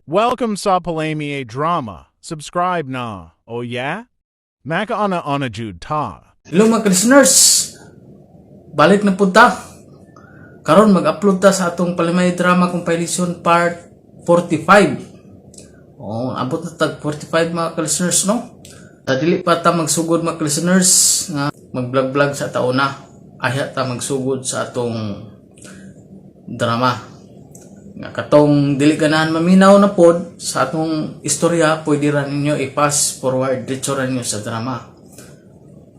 Welcome sa Palami Drama. Subscribe na. Oh yeah? Maka ana jud ta. Hello mga listeners, balik na punta. Karon mag-upload ta sa atong Palimay Drama Compilation Part 45. Abot na tag 45 mga listeners, no? Dili pa ta magsugod mga listeners nga mag-vlog sa taon na. Ahya ta magsugod sa atong drama. Nga katong dili ganahan maminaw na pod sa atong istorya, pwede ra ninyo i-pass forward dito ra ninyo sa drama.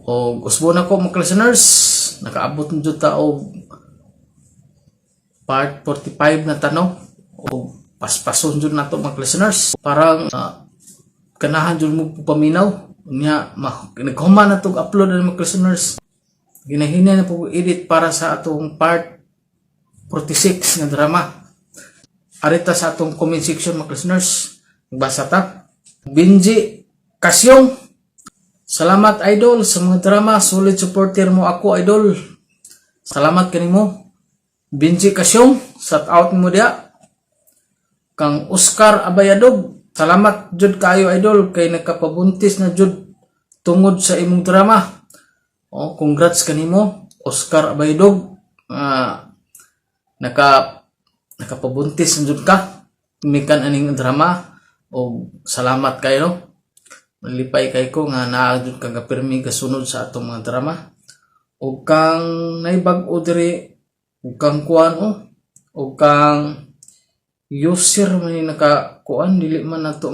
O usbo na ko mga listeners, nakaabot na dyan ta o part 45 na tanong o paspason dyan na to mga listeners. Parang ganahan dyan mo paminaw niya, naghuman na itong upload na mga listeners. Ginahina na po edit para sa atong part 46 na drama. Arita sa atong comment section mga listeners. Magbasa ta. Benji Kasyong, salamat idol sa mga drama. Solid supporter mo ako idol. Salamat kanimo. Benji Kasyong, shout out mo dia. Kang Oscar Abayadog, salamat jud kayo idol kay nakapabuntis na jud tungod sa imong drama. Congrats kanimo Oscar Abayadog. Nakapabuntis na jud ka mikan aning drama o salamat kayo, no? Malipay kay ko nga naa jud ka gapirmi kasunod sa atong mga drama o kang naibag-o diri o kang kuan o kang user man ni nakakuan dili man nato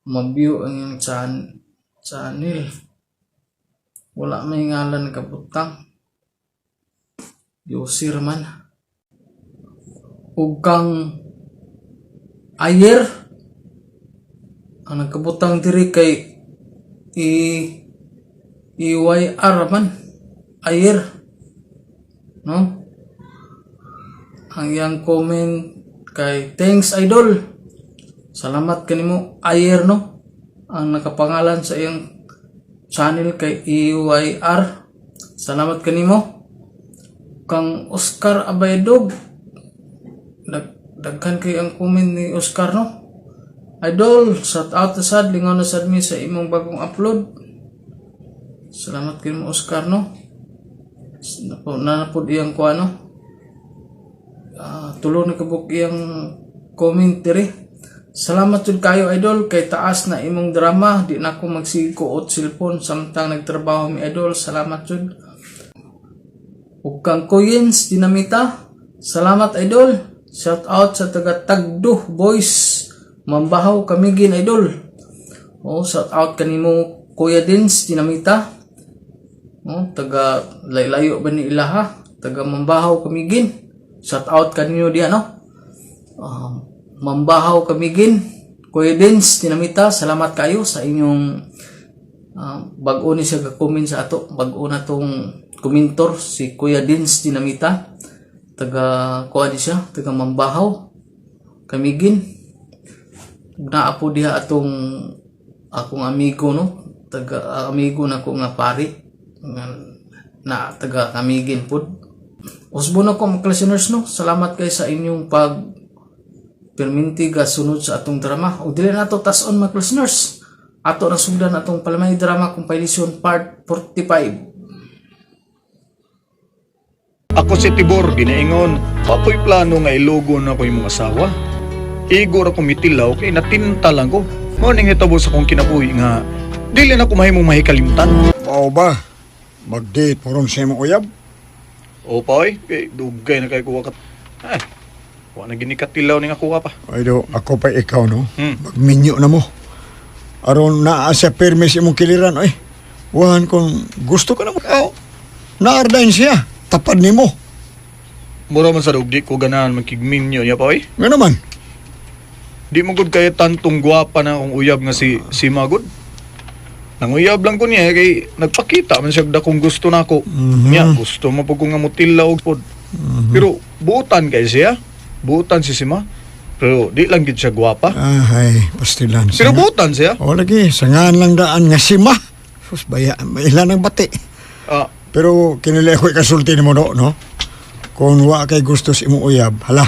ma-view ang channel wala may ngalan kabutang user man ug kang ayer ang nagkabutang diri kay EYR man ayer, no? Ang iyang comment kay thanks idol, salamat kanimo ayer, no? Ang nakapangalan sa iyang channel kay EYR, salamat kanimo. Kang Oscar Abayadog, daghan kay ang comment ni Oscar, no? Idol, shout out sa sad lingaw na sad mi sa imong bagong upload. Salamat kay mo Oscar, no? Nanapod iyang kuha, no? Tulo na kabuk iyang comment diri. Salamat jud kayo idol kay taas na imong drama, di na ako magsikuot cellphone samtang nagtrabaho mi idol. Salamat jud. Ug kang Coins Dinamita, salamat idol. Shout out sa taga Tagdo Boys, Mambahaw Kamigin idol. Shout out kanimo Kuya Dins Dinamita. Taga laylayo ba ni ilaha, taga Mambahaw Kamigin. Shout out kanino diya, no? Mambahaw Kamigin, Kuya Dins Dinamita, salamat kayo sa inyong bag-o ni siya ga-comment sa ato. Bag-o na tong komentor si Kuya Dins Dinamita. Taga kuha di siya, taga Mambahaw Kamigin. Naapo diha atong akong amigo, no? Taga amigo na ko nga pari na taga Kamigin pud. Usbo na ko mga listeners, no? Salamat kay sa inyong pag perminti ga sunod sa atong drama. O dili na to tas-on mga listeners. Ato na sugdan atong Palimay Drama Compilation Part 45. Ako si Tibor, ginaingon, ako'y plano nga ilugo na ko yung mga asawa. Igor ako mitilaw kay natinta lang ko. Morning hitabo sa kong kinabuhi nga, dili na ko mahimong mahikalimtan. Oo ba? Mag-date mo ron sa imong uyab? O pa kay dugay na kay kuha ka. Ay, wala na ginikatilaw ni nga kuha pa. Ay do, ako pa ikaw, no? Hmm. Magminyo na mo. Aron naa sa permis imong kiliran, ay. Wahan kung gusto ka na mo. Naardain siya. Tapad ni mo. Mura man sa dugdi ko ganahan magkigminyo niya pa Nga naman. Di mo gud kay tantong gwapa na akong uyab nga si Magod. Nanguyab lang ko niya kay nagpakita man siya dakong gusto nako. Niya gusto mo pud ko nga mutilaw pod. Pero buutan kay siya. Buutan si Sima. Pero di lang gid siya gwapa. Ay, pastilan. Pero buutan siya. O lagi, sangaan lang daan nga Sima. Sus, baya, may ilan ang bati. Pero kinili ako ikasulti ni mo, no? Kung wa kay gusto si imong uyab, hala,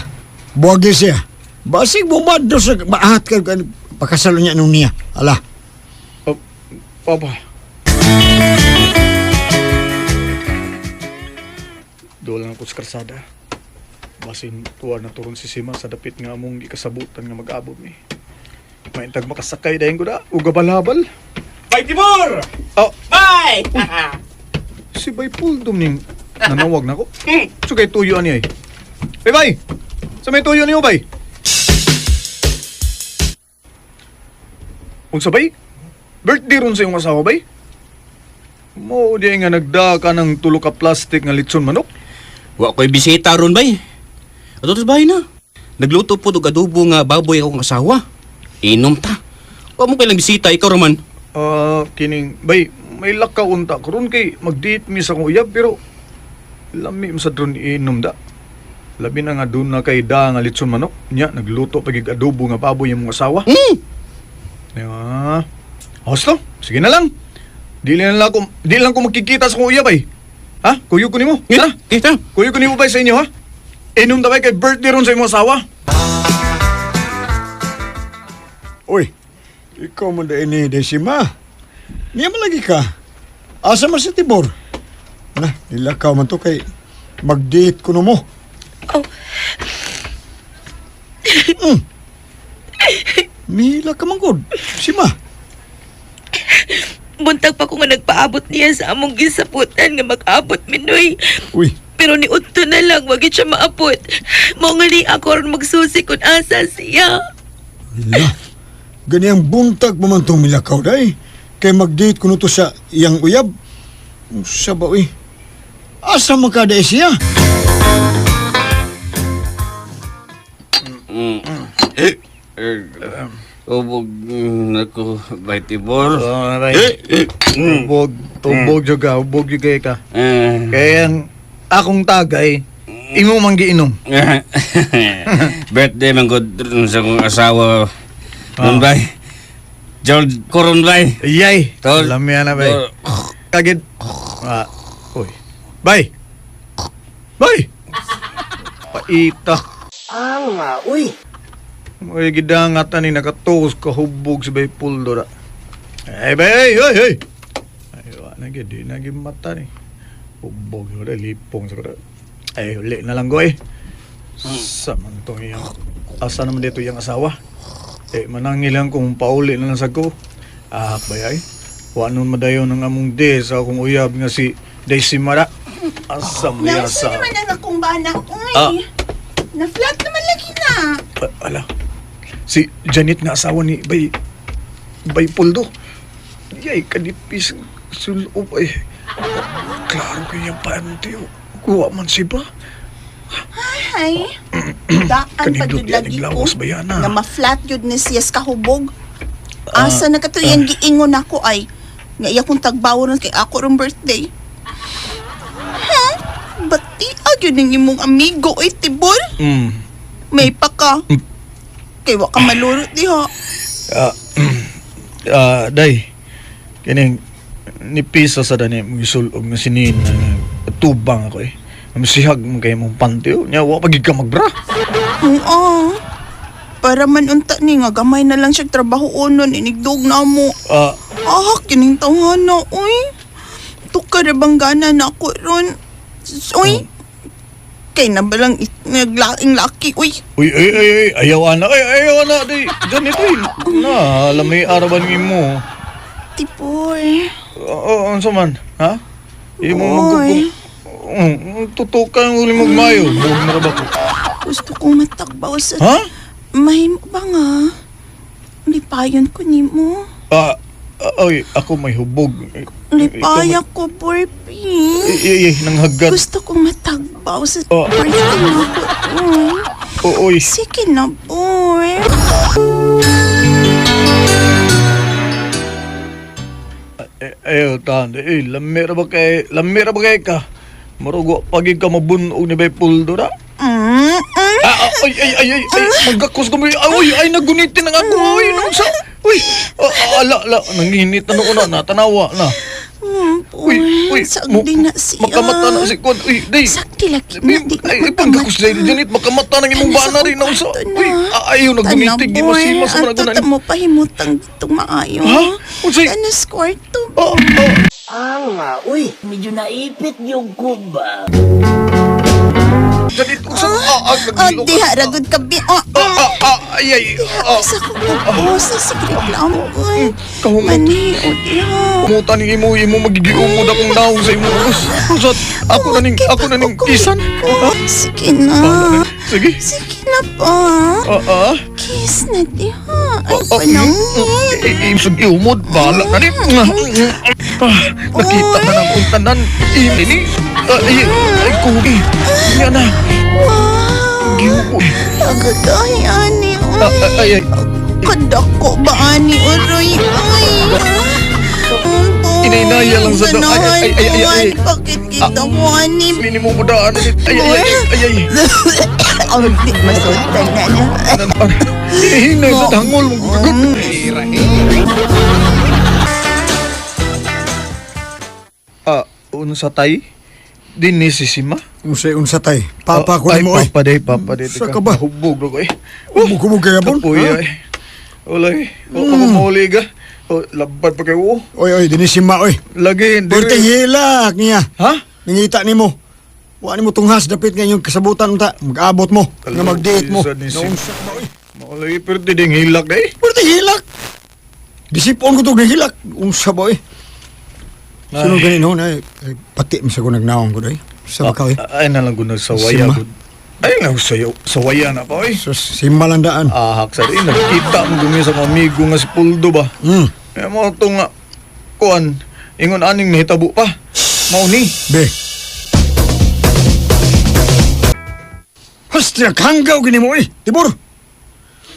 buwagi siya. Basig bumado sa maahat ka pakasalo niya nung niya. Ala. Papa. Doon lang ako sa karsada. Basin tuwa na turon si Sima sa dapit nga among ikasabutan nga mag-abot mi. Maintag makasakay dahin ko na. Ugabalhabal. Bay Timur! Oh, Bay! si Bay Puldum ning nanawag na ko. So kay tuyo ani ay. Bay! Sa may tuyo niyo, Bay? Unsa bay? Birthday ron sa iyong asawa, bay? Mo di nga nagdaka ng tulo ka plastic nga litson manok. Wa ko'y bisita ron, bay. Ato sa bahay na. Nagluto po og adobo nga baboy akong asawa. Inom ta. Wa mo kailang bisita, ikaw raman. Kining, bay, may lakaw unta ko ron kay mag-date mi sa kong uyab, pero lami mo sa dron inom da. Labi na nga doon na kay da nga litson manok. Nya, nagluto pagig adobo nga baboy yung mga asawa. Hosto, sige na lang. Di lang ko magkikita sa kong uyab, bay. Ha? Kuyo ko nimo. Tara. Kita. Kuyo ko nimo ba sa inyo, ha? Inom na ba kay birthday ron sa imong asawa? Uy, ikaw mo da ini, Desima. Niya man lagi ka. Asa man sa tibor? Na, nilakaw man to kay mag-date ko no mo. Mila ka man gud. Sima. Buntag pa ko nga nagpaabot niya sa among gisaputan nga mag-abot minoy. Uy, Pero ni Utto na lang, wagit siya maapot. Mo nga ni ako ron magsusi kung asa siya. ila. Ganiyang buntag pa man tong milakaw day. Kay mag-date ko no to sa iyang uyab. Sa ba, uy? Asa man ka day siya? Ubog nako Bay Timur. Bay. Ubog juga, ubog juga ka. Kaya ang akong tagay, imo man giinom. Birthday man gud sa akong asawa. Nun bay. George Coron bay. Iyay. Tol. Alam yan na, bay. Kagid. Uy. Bay. Bay. Paita. Uy, gidangatan ni nakatuos kahubog si Bay Puldo ra. Hey, bay, hey. Ay, di nagi mata ni. Hubog yun, lipong sa kada. Ay, uli na lang goy. Saman to yung, asa naman dito yung asawa. Manangilang kung pauli na lang sa ko. Bayay. Wanon madayon ng among de sa akong uyab nga si Daisy Mara. Asa mo Nasa yasa. naman ang akong banak, uy. Na-flat naman lagi na. Ala. Si Janet nga asawa ni Bay Puldo. Yay, kadipis sulop ay. Klaro kayang pantiyo. Kuha man si ba? Ay, daan pa Kanindot jud yan, lagi ko. naglawas ba yan, ha? Nga ma-flat jud ni siyas kahubog. Asa na kato yung giingon ako ay. Nga iya kong tagbawaran kay ako rong birthday. Ha? Bati yun ang imong amigo ay tibol? May pa ka. Kay wa ka malurot diha. Day. Kining nipisa sa dani mong isulog nga sinin na tubang ako eh. Masihag mo kayo mong pantiyo. Nya, wa pagig ka magbra. Oo. Para man unta ni nga gamay na lang siya trabaho unon inigdog na mo. Kining tawhana, uy. Tukar bang gana na ako ron. Uy. Kay na balang naglaing laki, uy. Uy, ayaw anak, day. Ganito eh. Na, alam may araban mo. Tipoy. Ano man, ha? Imo Oy. magkukong. Tutukan uli magmayo. Huwag na ba ko? Gusto kong matakbaw sa... Ha? Mahimo ba nga? Lipayon ko ni mo. Ako may hubog. Lipaya ko, Borpy. Nang hagad. Gusto kong matagbaw sa Oh. birthday mo ko, uy. Uy. Sige na, boy. Tanda. Lamira ba kay ka? Marugo, pagig ka mabunog ni Bay Puldo na? Ay, magkakos ko mo. Ay, nagunitin na nga ako. Ay, nung sa... Uy, ala, nanginit na noon na, natanawa na. Uy, sagdi na siya. Makamata na si Kwan. Uy, day. Sakti lagi na, di na Ay, pagkakus dahil Janit, makamata na imong bana rin na usa. Uy, ayaw nagunitig, di masimas mo Ang na mo pahimutang itong maayo. Ha? Unsay? Ano kwarto? Uy, medyo naipit yung kuba. Janit, usa Diha, ragod ka bi. ay. Isa ko po sa secret lang. Uy, Kahungot. mani, o diha. Kumuta ni imo magigiumod akong naong sa imo. Usat, ako na ning kisan. Sige na. Sige. Sige na pa. Kiss na diha. Ay, panangit. Imsog iumod, bahala na rin. Nakita na ng untanan. Ini, ay kugi. Yan na. Wow. Giumod. Agad-ay, ani. Ay. Kadako ba, ani? Uroy, ay. Inainaya lang sa ay. Bakit kita mo, ani? Mini mo mudaan. Ay. Ang di masundan na na. Hinay sa tangol mong gugugot. Unsa tay? Dinhi si Sima? Unsa tay? Papa ko mo ay. Papa day. Sa ka ba? Hubog ko eh. Humog kaya bon? Kapoy ay. Olay. O kumuli ka. O labad pa kayo. Oy, dinisima oy. Lagi. Perting hilak niya. Ha? Nangita nimo. Wa nimo tunghas dapit nga yung kasabutan unta. Mag-abot mo. Nga mag-date mo. Isa ni Sim. Naunsa ba oy? Malay perti ding hilak day. Perting hilak. Gisipon ko to ng hilak. Unsa ba oy? Sino ganin ho na pati mo sa ko nagnaong ko doy. Sa bakaw eh. Ay na lang ko nagsawaya. Sima. Ay na sawaya na pa oy. Sus, simbalandaan. Ahak sa rin. Nakita mo gumi sa mga amigo nga si Puldo ba? Eh mo ito nga. Kuan. Ingon aning nahitabo pa. Mauni. Be. Hastya, hanggaw gini mo eh. Tibor.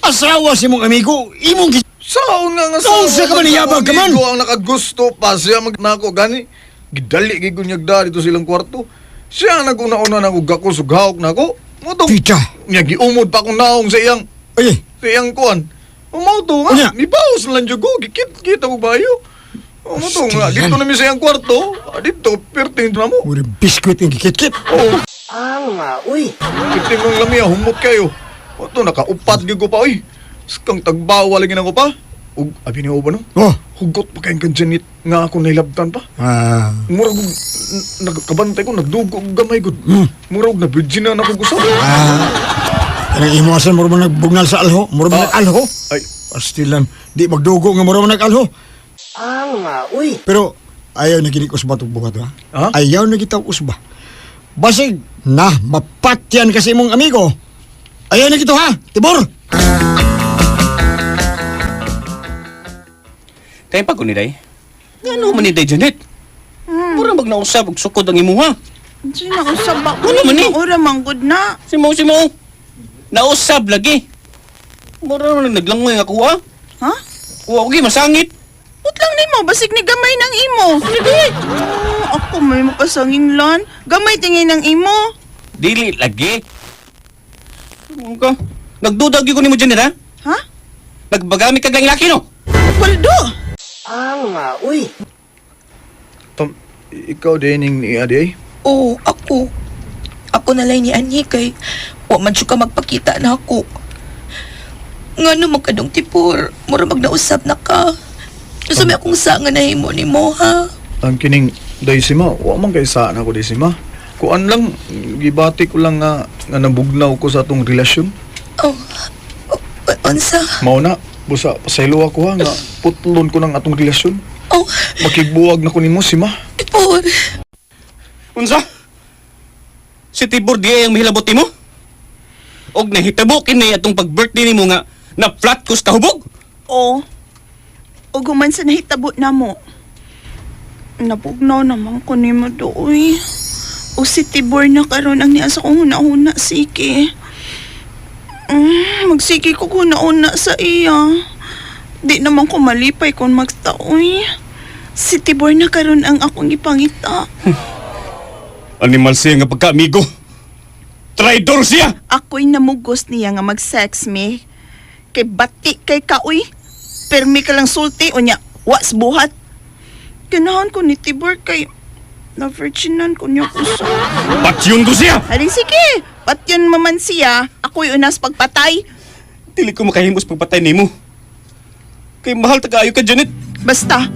Asawa si mong amigo. Imong Saan nga Saan siya ka ba niyabag ka man? Amigo ang nakagusto pa siya magnako gani. Gidali gigunyag dari to silang kwarto. Siya ang naguna-una na gako sughawk nako. Mo to. Tita. Nya giumod pa akong naong sa iyang Ay, kuan. Mo to Unya. nga. Ni bawas lang jud ko kita ko bayo. Mo to nga Astiyan. dito na mi sa iyang kwarto. Dito perting na mo. uri biskwit yung kikit-kit. Oh, Uy, perting ng lamia humot kayo. Mo to nakaupat gyud ko pa oy. Skang tagbawa lagi na ko pa. Ug abi ni ba no? Oh. Hugot pa kayong kanjanit nga ako nailabtan pa. Murag nagkabantay ko, nagdugo og gamay ko. Murag na virgin na ako gusto. Kanang imo asan mo man nagbugnal sa alho? Mo man nag-alho? Ay, Pastilan. Di magdugo nga mo man nag-alho. uy. Pero ayaw na ginikos ba itong bukat ha? Ha? Ayaw na gitaw usba. Basig na mapatyan kasi imong amigo. Ayaw na gito ha, Tibor. Kaya pa ko ni Day. Ano man ni Day, Janet? Mura magnausap og sukod ang imuha. Sino ko sa bako? Ano man eh? Ura manggod na. Si Mo. Nausap lagi. Mura na naglangoy nga kuha. Ha? Kuha ko masangit. Put lang ni mo, basig ni gamay ng imo. Ako may mapasangin lan. Gamay tingin ng imo. Dili lagi. Ano ka? Nagdudag ko ni mo, Janet, ha? Ha? Nagbagami ka lang laki, no? Waldo! Uy. Tom, ikaw din ni Adi ay? Oo, ako. Ako na lang ni Anyi kay wa man siya ka magpakita na ako. Nga no magkadong tipor, mura magnausap na ka. Gusto may akong sanga na himo ni mo, ha? Ang kining day sima, wa man kay saan ako day sima. Kuan lang, gibati ko lang nga nabugnaw ko sa atong relasyon. Oh, unsa? Mao na, busa pasaylo ako ha nga putlon ko ng atong relasyon. Oh, Makigbuwag na ko nimo sima. tipor. Unsa? Si Tibor di ang mahilabot nimo? Og nahitabo kini atong pag-birthday nimo nga na flat kus kahubog? Oo. O guman sa nahitabo na mo. Nabugnaw naman ko ni mo doy. O si Tibor na karon ang niya sa kong huna-huna, sige. Magsige ko huna-huna sa iya. Di naman ko malipay kung magtaoy. Si Tibor na karon ang akong ipangita. Animal siya nga pagka-amigo. Traidor siya! Ako'y namugos niya nga mag-sex me. Kay bati kay kaoy. Permi ka lang sulti o niya, was buhat. Ganahan ko ni Tibor kay na-virginan ko niya ko sa... Patsyon ko siya! Halin sige, patyon maman siya. Ako'y unas pagpatay. Dili ko makahimos pagpatay nimo. Kay mahal tagaayo ka, Janet. Basta,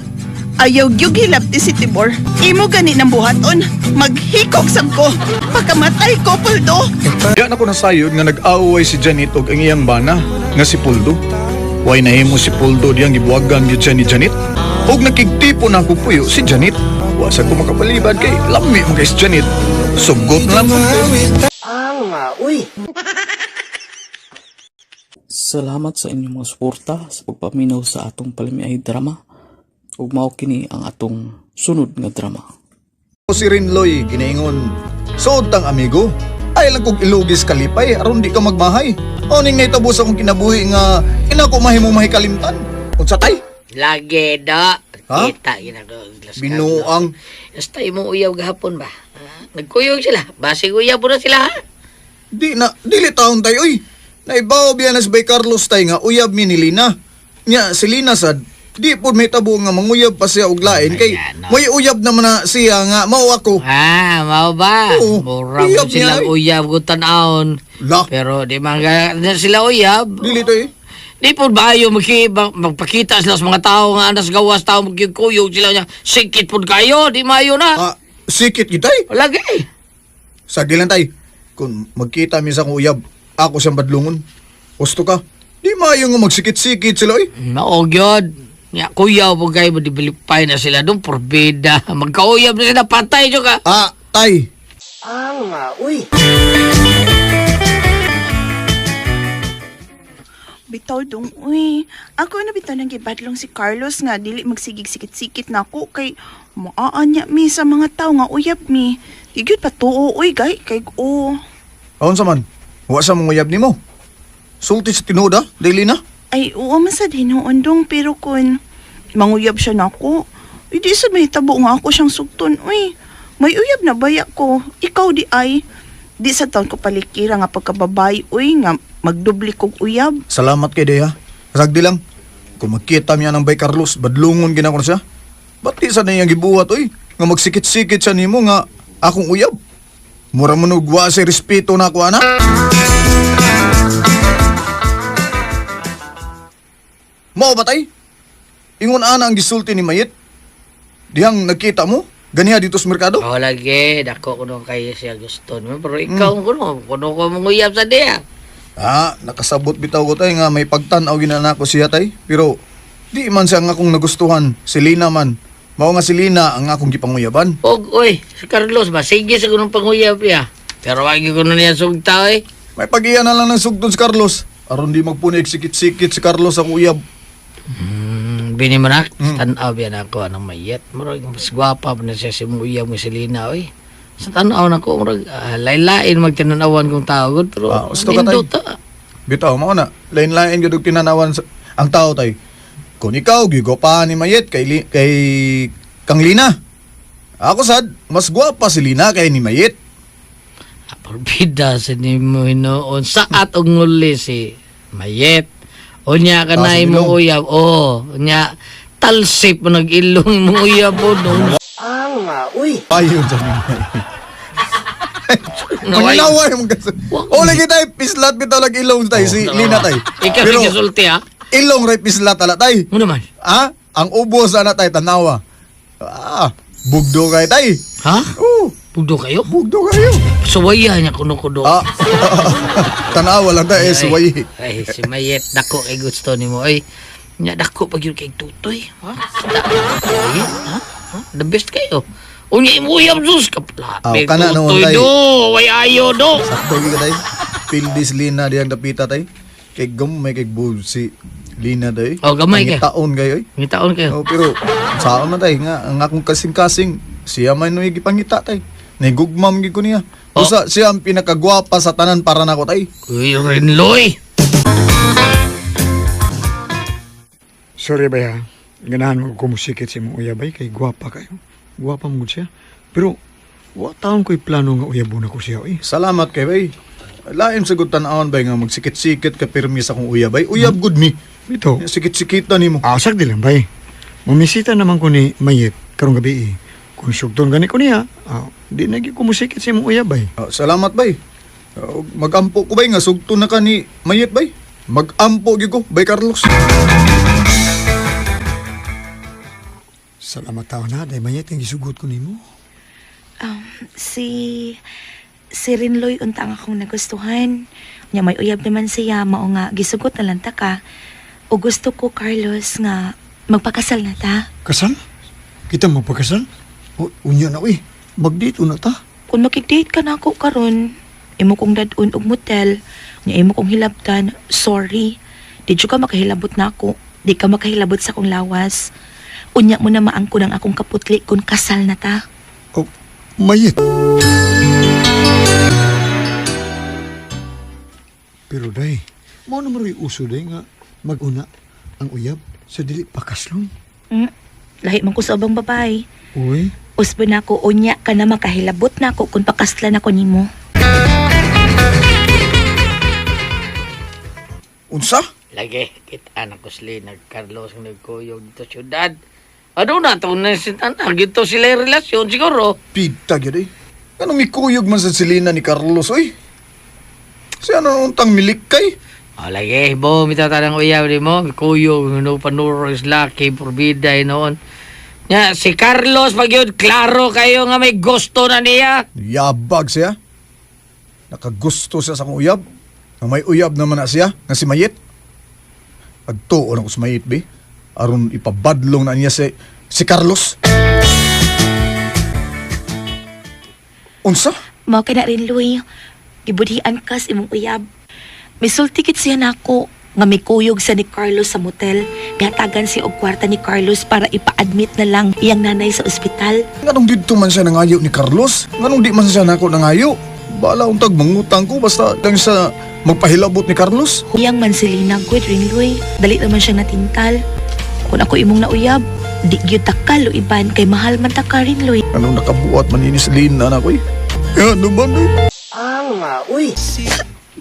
ayaw gyug hilabti si Tibor. Imo gani ng buhaton. Maghikog sab ko. Pagkamatay ko, Puldo. Diyan ako nasayod nga nag-aaway si Janet og ang iyang bana nga si Puldo. Way nahimo si Puldo diyang gibuwagan gyud siya ni Janet. Og nakigtipo na ako puyo si Janet. Wasa ko makapalibad kay lami mo kay si Janet. Sugot na lang ko. Uy. Salamat sa inyong mga suporta sa pagpaminaw sa atong palimiay drama. Ug mao kini ang atong sunod nga drama. Si Rinloy ginaingon, "Suod tang amigo, ay lang kog ilugis kalipay aron di ka magmahay. O ning naitabos akong kinabuhi nga ina ko mahimo mahikalimtan. Unsa tay? Lagi da. Ha? Kita ginagawa. Binuang. Basta imong uyaw gahapon ba? Nagkuyog sila. Basig uyaw po na sila ha? Dili taon tay oy. Naibaw biya na si Bay Carlos tay nga uyab mi ni Lina. Nya si Lina sad di po may tabo nga manguyab pa siya og lain kay may uyab naman na siya nga mao ako. Mao ba? Oo, Mura uyab mo silang niya, eh. uyab kung tanaon. La, Pero di man na sila uyab. dili tay. Di po ba yung magpakita sila sa mga tao nga anas gawas tao magkikuyog sila niya. Sikit po kayo, di mayo na. Sikit kitay. Lagi. Sagdi lang tay. Kung magkita mi sa kong uyab, ako siyang badlungon. Gusto ka? Di maayo nga magsikit-sikit sila oy. Maogyod. Ya, kuyaw po kayo, madibilipay na sila doon, porbida. Magkauyab na sila, patay nyo ka. Tay. Uy. Bitaw dong, uy. Ako na bitaw nang gibadlong si Carlos nga dili magsigig sikit-sikit na ako kay maaanya mi sa mga tao nga uyab mi. Tigid pa tuo, uy, kay o. Aon sa man? Wa sa mong uyab nimo. Sulti sa tinoda, daily na. Ay, oo man sa hinuon dong, pero kun manguyab siya nako. Hindi sa may tabo nga ako siyang sugton, uy. May uyab na baya ko. Ikaw di ay. Di sa taon ko palikira nga pagkababay, uy, nga magdubli kog uyab. Salamat kay Deha. Sagdi lang. Kung magkita miya ng Bay Carlos, badlungon ginako na siya. Ba't di sa niyang gibuhat, oy? Nga magsikit-sikit siya nimo nga akong uyab. Mura mo nugwa sa respeto na ako, ana. Mao ba tay? Ingon ana ang gisulti ni Mayit. Dihang nagkita mo? Ganiha dito sa merkado? Lagi, dako ko nung kayo siya gusto nyo. Pero ikaw, kuno ko manguyab sa diya. Nakasabot bitaw ko tay nga may pagtanaw ginana ko siya tay. Pero di man siya ang akong nagustuhan. Si Lina man. Mao nga si Lina ang akong gipanguyaban. Uy, si Carlos ba? Sige sa kunong panguyab niya. Pero wagi ko na niya sugta eh. May pag-iya na lang ng sugtod si Carlos. Aron di magpunig sikit-sikit si Carlos ang uyab. Bini mo na, tanaw yan ako ng mayet. Murag, mas gwapa pa na siya si Uyab mo si Lina, oy. Sa tanaw na ko, murag, lain-lain magtinanawan kong tao. Pero, gusto ka tayo? Bitaw, mao na. Lain-lain yun ang tinanawan ang tao tay. Kung ikaw, gigopahan ni Mayet kay kang Lina. Ako sad, mas gwapa si Lina kay ni Mayet. Porbida sa ni mo hinoon. Saat og nguli si Mayet. O niya ka na si mo Milong. uyab. Niya, talsip mo nag-ilong mo uyab po doon. Uy! Ayaw dyan. Manginaway mo kasi. O, lagi tayo, pislat bitaw lag ilong tayo, si Lina tayo. Ikaw Pero, si kasulti ha? ilong ray pislat ala tayo. Mo naman. Ang ubos na tayo, tanawa. Bugdo kayo tayo. Ha? Oo, Bugdo kayo? bugdo kayo. Suwaya niya kuno-kuno. Tanawa lang tayo, suway. Ay, si Mayet, dako kay gusto ni mo. Ay, nya dako pag yun kay Tutoy. Ha? Mayet, ha? The best kayo. Unya imuyam sus kapla. Kana noon, Tutoy tay. do, way ayo do. Sakto ka tayo. Pildis Lina diyang napita tayo. Kay may kay bug si Lina tayo. Gamay ka. Taon kayo eh. May taon kayo. Pero saan man tayo nga, ang akong kasing-kasing, siya man nung ipangita tayo. Nagugmam gid ko niya. Usa siya ang pinakagwapa sa tanan para nako tay. Uy, Renloy. Sorry ba ya? Ganahan mo kumusikit si mong uyabay kay gwapa kayo. Gwapa mo siya. Pero, wa taon ko'y plano nga uyabon ako siya eh. Salamat kay bay. Lain sa tan-aon bay nga magsikit-sikit ka pirmi sa kong uyab bay. Uyab good mi. Bito, Sikit-sikita nimo. sakdi lang bay. Mumisita naman ko ni Mayet karong gabi eh. Kung sugton gani ko niya, di na gyud ko musikit sa imong uyab bay. Salamat bay. Magampo ko bay nga sugto na ka ni Mayet bay. Magampo gyud ko bay Carlos. Salamat taon na, day Mayet ang gisugot ko nimo. Si Rinloy untang akong nagustuhan. Nya may uyab naman siya, mao nga gisugot na lang ta ka. O gusto ko, Carlos, nga magpakasal na ta. Kasal? Kita magpakasal? Unya na uy, magdito na ta. Kung makikdate ka na ako karon, imo kong dadun og motel, nya imo kong hilabtan, sorry. Di ka makahilabot na ako. Di ka makahilabot sa akong lawas. Unya mo na maangko ng akong kaputli kung kasal na ta. Oh, Mayet. Pero day, mo na maroy uso day nga maguna ang uyab sa dili pakaslon. Lahi man ko sa ubang babae. Uy, Usbo na ako, unya ka na makahilabot na ako kung pakaslan ako nimo. Unsa? Lagi, kita na ko sila nag-Carlos ng nagkuyog dito syudad. Ano na ito na gito sila yung relasyon siguro. Pita gyud eh. Anong mikuyog man sa silina ni Carlos oy? Siya na untang milikay. Lagi, bo, mitatanang uyaw ni mo, kuyog, no, panuro is lucky, porbiday noon. Nya, si Carlos, pag yun, klaro kayo nga may gusto na niya. Yabag siya. Nakagusto siya sa kong uyab. Ang may uyab naman na siya, nga si Mayet. Pagtuon ako si Mayet, be. Aron ipabadlong na niya si Carlos. Unsa? Mao ka na rin, Luy. Gibudhian ka sa imong uyab. Misultikit siya na ako nga may kuyog sa ni Carlos sa motel. Gatagan siya og kwarta ni Carlos para ipa-admit na lang iyang nanay sa ospital. Nganong dito man siya nangayo ni Carlos? Nganong di man siya nako nangayo? Bala untag mangutang ko basta lang sa magpahilabot ni Carlos. Iyang man si Lina good rin, Luy. Dali naman siya natintal. Kung ako imong nauyab, di gyud takal o iban kay mahal man ta ka rin, Luy. Anong nakabuat man ini sa Lina na ko eh? Ano ba no?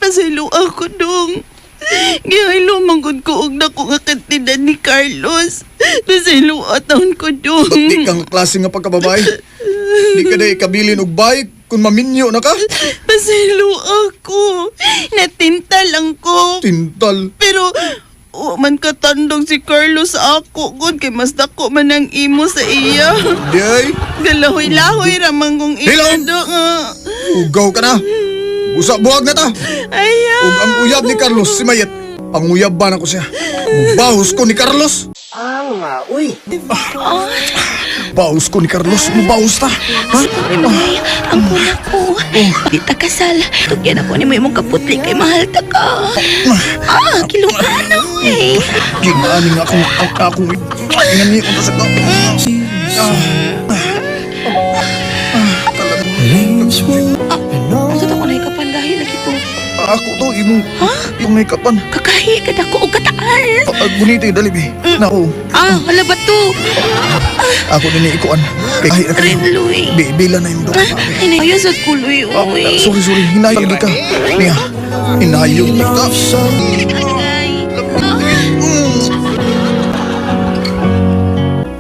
Pasilo ako dong. Gihilo manggod ko og dako nga kantidan ni Carlos. Pasilo atawon ko dong. Di kang klase nga pagkababay. Di ka na ikabilin og bay kung maminyo na ka. Pasilo ako. Natinta lang ko. Tintal. Pero man katandog si Carlos sa ako gud kay mas dako man ang imo sa iya. Di ay. Galahoy-lahoy ramang kong Hilaw! Ugaw ka na. Busa-buhag na ta. Ayaw. Ug ang uyab ni Carlos si Mayet. Ang uyab ba na ko siya. Mubahos ko ni Carlos. Bahos ko ni Carlos. Mubahos ta. Ha? Luy, ang puna ko. Di ta kasal. Tugyan ako ni mo imong kaputli kay mahal ta ka. Kilungan na eh. Ginaning akong ingani ko sa ka. Gusto ko na ikapandahi lagi to. Ako to, imong nakapan. Kakahi ka na ko o kataas. Gunito yung dalibi. Nako. Wala ba to? Ako din ikuan. Kahit na Rin, kayo. Luy. Bila na yung doon. Ayos at kuloy, uy. Sorry. Hinayog di ka. Niya. Hinayog di ka.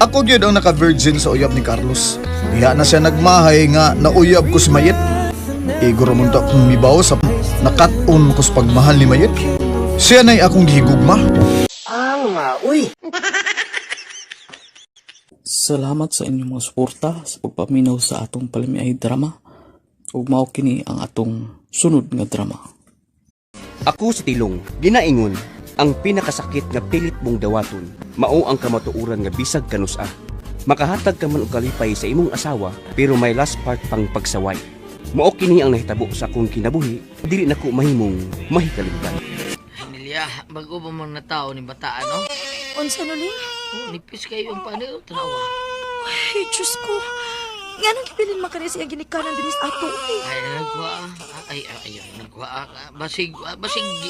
Ako gyud ang naka-virgin sa uyab ni Carlos. Diha na siya nagmahay nga nauyab ko si Mayet. Iguro mo akong mibaw sa nakat-on ko sa pagmahal ni Mayet. Siya na'y akong gihigugma. Salamat sa inyong mga suporta sa pagpaminaw sa atong palamiay drama. Ug mao kini ang atong sunod nga drama. Ako sa Tilong, ginaingon, ang pinakasakit nga pilit mong dawaton, mao ang kamatuuran nga bisag kanusa. Makahatag ka man og kalipay sa imong asawa, pero may last part pang pagsaway. Mao kini ang nahitabo sa akong kinabuhi, dili nako mahimong mahikalimtan. Emilia, bago ba mga tao ni bata, ano? Unsa no, Lin? Nipis kayo ang panel, tanawa. Ay, Diyos ko. Nga nang kibilin makari siya ginikanan din sa ato. Ay, nagwa. Nagwa. Basig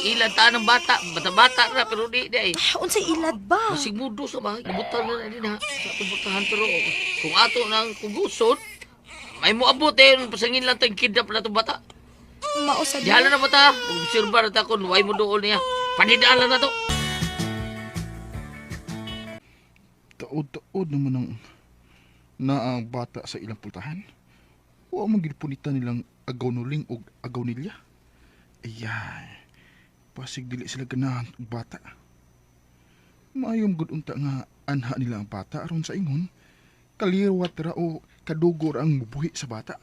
ilan ta ng bata. Bata-bata na, pero di. Unsay ilad ba? Basig mudo sa bahay. Nabutan na din ha. Sa atong butahan pero kung ato nang kugusot, may moabot pasangin lang tayong kidnap na itong bata. Mausa Dihala na bata. Kung sirba na ta kung way mo doon niya. Panidaan lang na to. taod-taod naman ang naang bata sa ilang pultahan. Wa man gid punitan nilang agaw nuling og agaw nilya. Ayay. Pasig dili sila ganahan og bata. Maayong gud unta nga anha nila ang bata aron sa ingon kaliwat ra o kadugor ang mubuhi sa bata.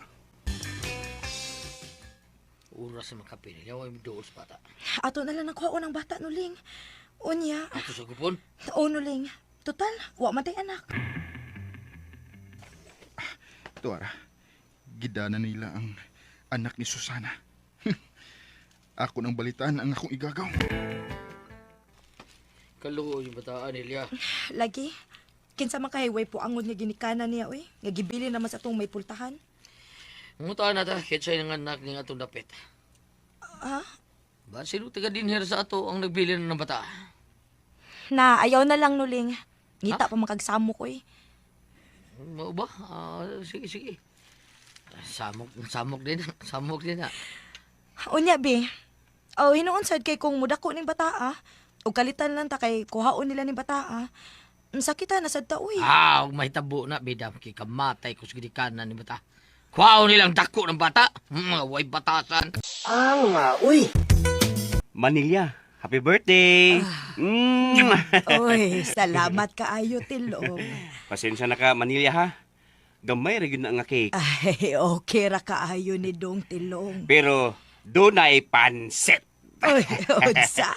Oras sa makapin. Yaw ay doos bata. Ato na lang nakuha ng bata, Nuling. Unya. Ako sa gupon. Oo, Nuling. Total, wa man tay anak. Tuara, gidana nila ang anak ni Susana. Ako nang balitaan ang akong igagaw. Kaluho yung bataan nila. Lagi. Kinsa man kay way po angon nga ginikanan niya, oy. Nga gibili naman sa atong may pultahan. Muntaan na ta, kitsa yung anak ng atong dapit. Ah? Ba, sino taga din here sa ato ang nagbili na ng bata? Na, ayaw na lang, Nuling. Ngita pa makagsamok ko, eh. Mao ba? Sige, sige. Samok din. Samok din na. Unya, be. Oh, hinuon sad kay kung mudako ning bata, ah. O kalitan lang ta kay kuhaon nila ni bata, ah. Sakita na sad ta, uy. May tabo na, bidam. Kikamatay ko sa gidikanan ni bata. Kuhaon nilang dako ng bata. Way batasan. Manilya, happy birthday! Uy, salamat kaayo, Tilong. Pasensya na ka, Manilya ha. Gamay ra gyud na nga cake. Ay, okay ra kaayo ni Dong Tilong. Pero doon ay pansit. Uy, unsa?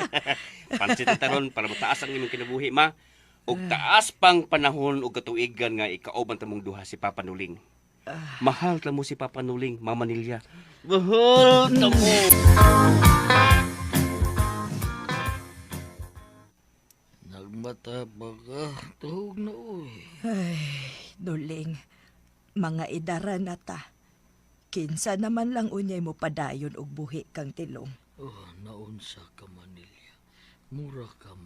Pansit na taron para mataas ang imong kinabuhi, ma. Ug taas pang panahon ug katuigan nga ikaoban ta mong duha si Papa Nuling. Mahal ta mo si Papa Nuling, Mama Nilya. Mahal ta mo. Nagmata baga. Tuhog na, uy. Ay, Nuling, mga idara na ta. Kinsa naman lang unyay mo padayon og buhi kang Tilong. Naunsa ka, Manilya. Mura ka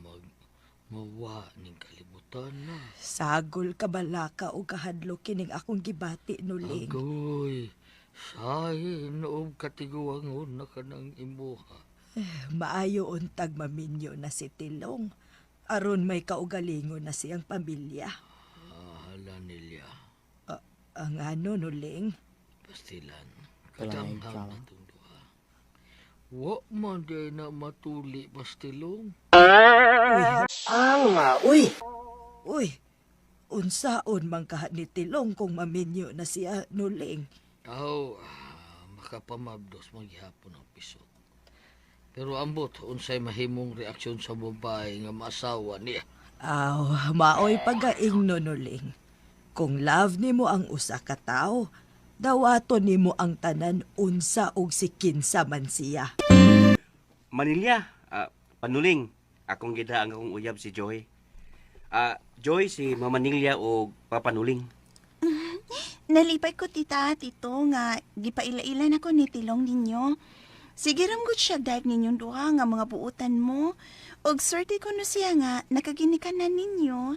mawa ning kalibutan na. Sagol ka balaka o kahadlo kining akong gibati, Nuling. Agoy, sahi noob katiguangon na ka ng imuha. Maayo untag maminyo na si Tilong. Aron may kaugalingon na siyang pamilya. Hala nilya. Ang ano, Nuling? Pastilan, kadamhang na itong duha. Wa man day na matuli, pastilong. Uy, unsaon man kahat ni Tilong kung maminyo na siya, Nuling? Makapamabdos maghihapon ang pisot. Pero ambot, unsay mahimong reaksyon sa babae nga maasawa niya. Maoy pagaing no, Nuling. Kung love nimo ang usa ka tawo, dawaton nimo ang tanan unsa og si kinsa man siya. Manilya, Panuling, akong gida ang akong uyab si Joy. Joy, si Mama Nilya o Papa Nuling. Nalipay ko tito nga gipaila-ilan ako ni Tilong ninyo. Sige ram gud siya dahil ninyong duha nga mga buutan mo. Og swerte ko no siya nga nakaginikanan ninyo.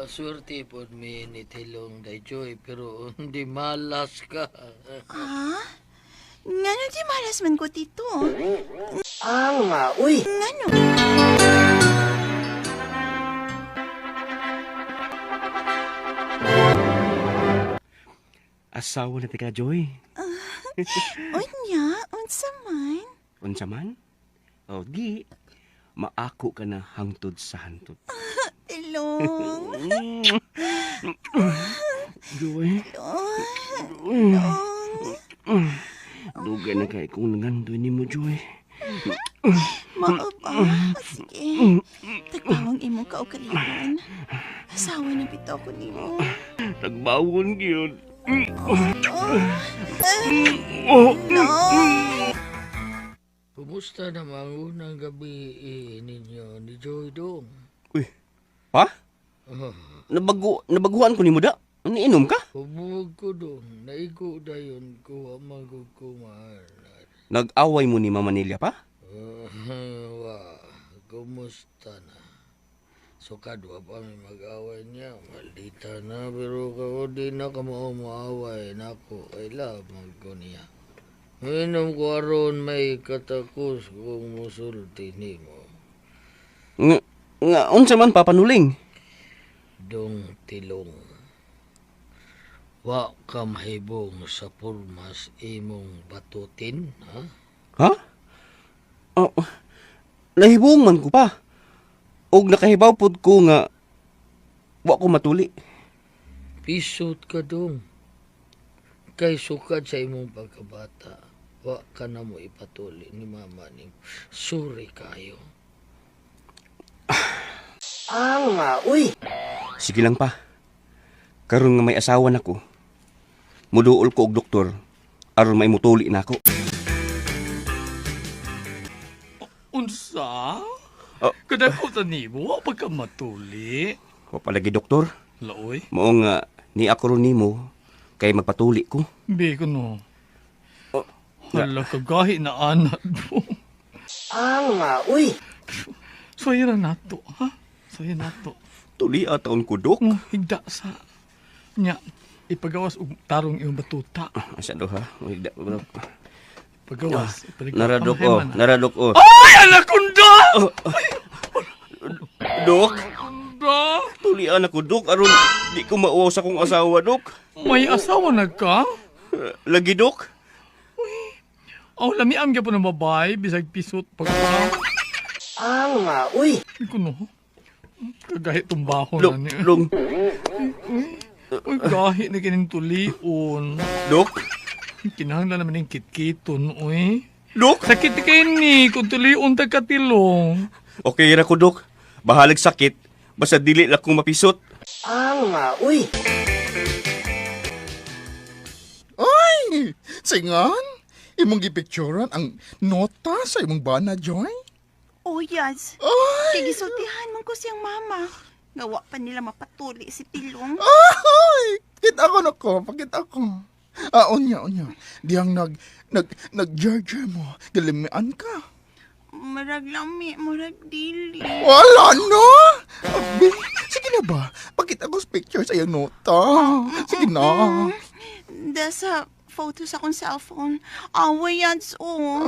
Swerte po mi ni Tilong day Joy, pero hindi malas ka. Ngano di malas man ko tito? Uy! Ngano? Asawa na tika, Joy. Unya, unsa man? Unsa man? O, di. Maako ka na hangtod sa hantod. Tilong. Joy. Dugay na kay kung nangandoy ni mo, Joy. Mao ba? Sige. Tagbawang imong kaugalingon. Asawa na bitaw ko nimo. Tagbawon gyud. Kumusta namang unang gabi ninyo ni Joy Dong? Uy, pa? Nabaguhan ko ni mo da? Niinom ka? Hubog ko Dong, naigo dayon ko ang magkukumahan. Nag-away mo ni Mama Nilya pa? Kumusta na? So kadwa pa may mag-away niya, maldita na, pero kao di na ka maaway na ako, ay lamang ko niya. Minom ko aron may katakos kung musulti ni mo. Nga, unsa man Papa Nuling? Dong Tilong. Wa ka mahibong sa pulmas imong batutin, ha? Ha? Oh, nahibong man ko pa. Og nakahibaw pud ko nga wa ko matuli. Pisot ka dong. Kay sukad sa imong pagkabata, wa ka na mo ipatuli ni mama ni suri kayo. Sige lang pa. Karon nga may asawa nako. Muduol ko og doktor aron may mutuli nako. Unsa? Oh. Kadako ta nimo wa pagka matuli. Wa palagi doktor. Laoy, Mao nga ni ako ron nimo kay magpatuli ko. bi ko no. Oh. Hala kagahi na anak mo. Soya na nato, ha? Soya nato. Tuli ataon ko dok. Kung higda sa nya ipagawas og tarong iyong batuta. Asa do ha? Wala. Pagawas. Naradok oh, naradok oh. Ay, anak kunda! Dok, Kunda! tulian ako dok aron di ko mauwaw sa kong asawa dok. May asawa na ka? Lagi dok. Oh, lamiam ka po ng babae, bisag pisot pagka. Uy, ko no. Kagahi tumbaho Dok, na niya. dok, Uy, gahi na kining tulion. dok, Kinahanglan naman yung kitkiton, uy. dok. Sakit kay ni, kung tulion tagkatilong. Okay ra ko dok. Bahalag sakit. Basta dili lang kong mapisot. Ay! Singan? Imong gipicturan ang nota sa imong bana, Joy? Oh, yes. Ay! Kay gisultihan man ko siyang mama. Nga wa pa nila mapatuli si Tilong. Ay! Kita ko na ko. Pakita ko. Onya. Diyang nag-jar-jar mo. Galimian ka. Marag lami, marag dili. Wala no! Abi, sige na ba? Pakita ko sa picture sa iyong nota. Sige na. Da sa photo sa akong cellphone. Away yads o.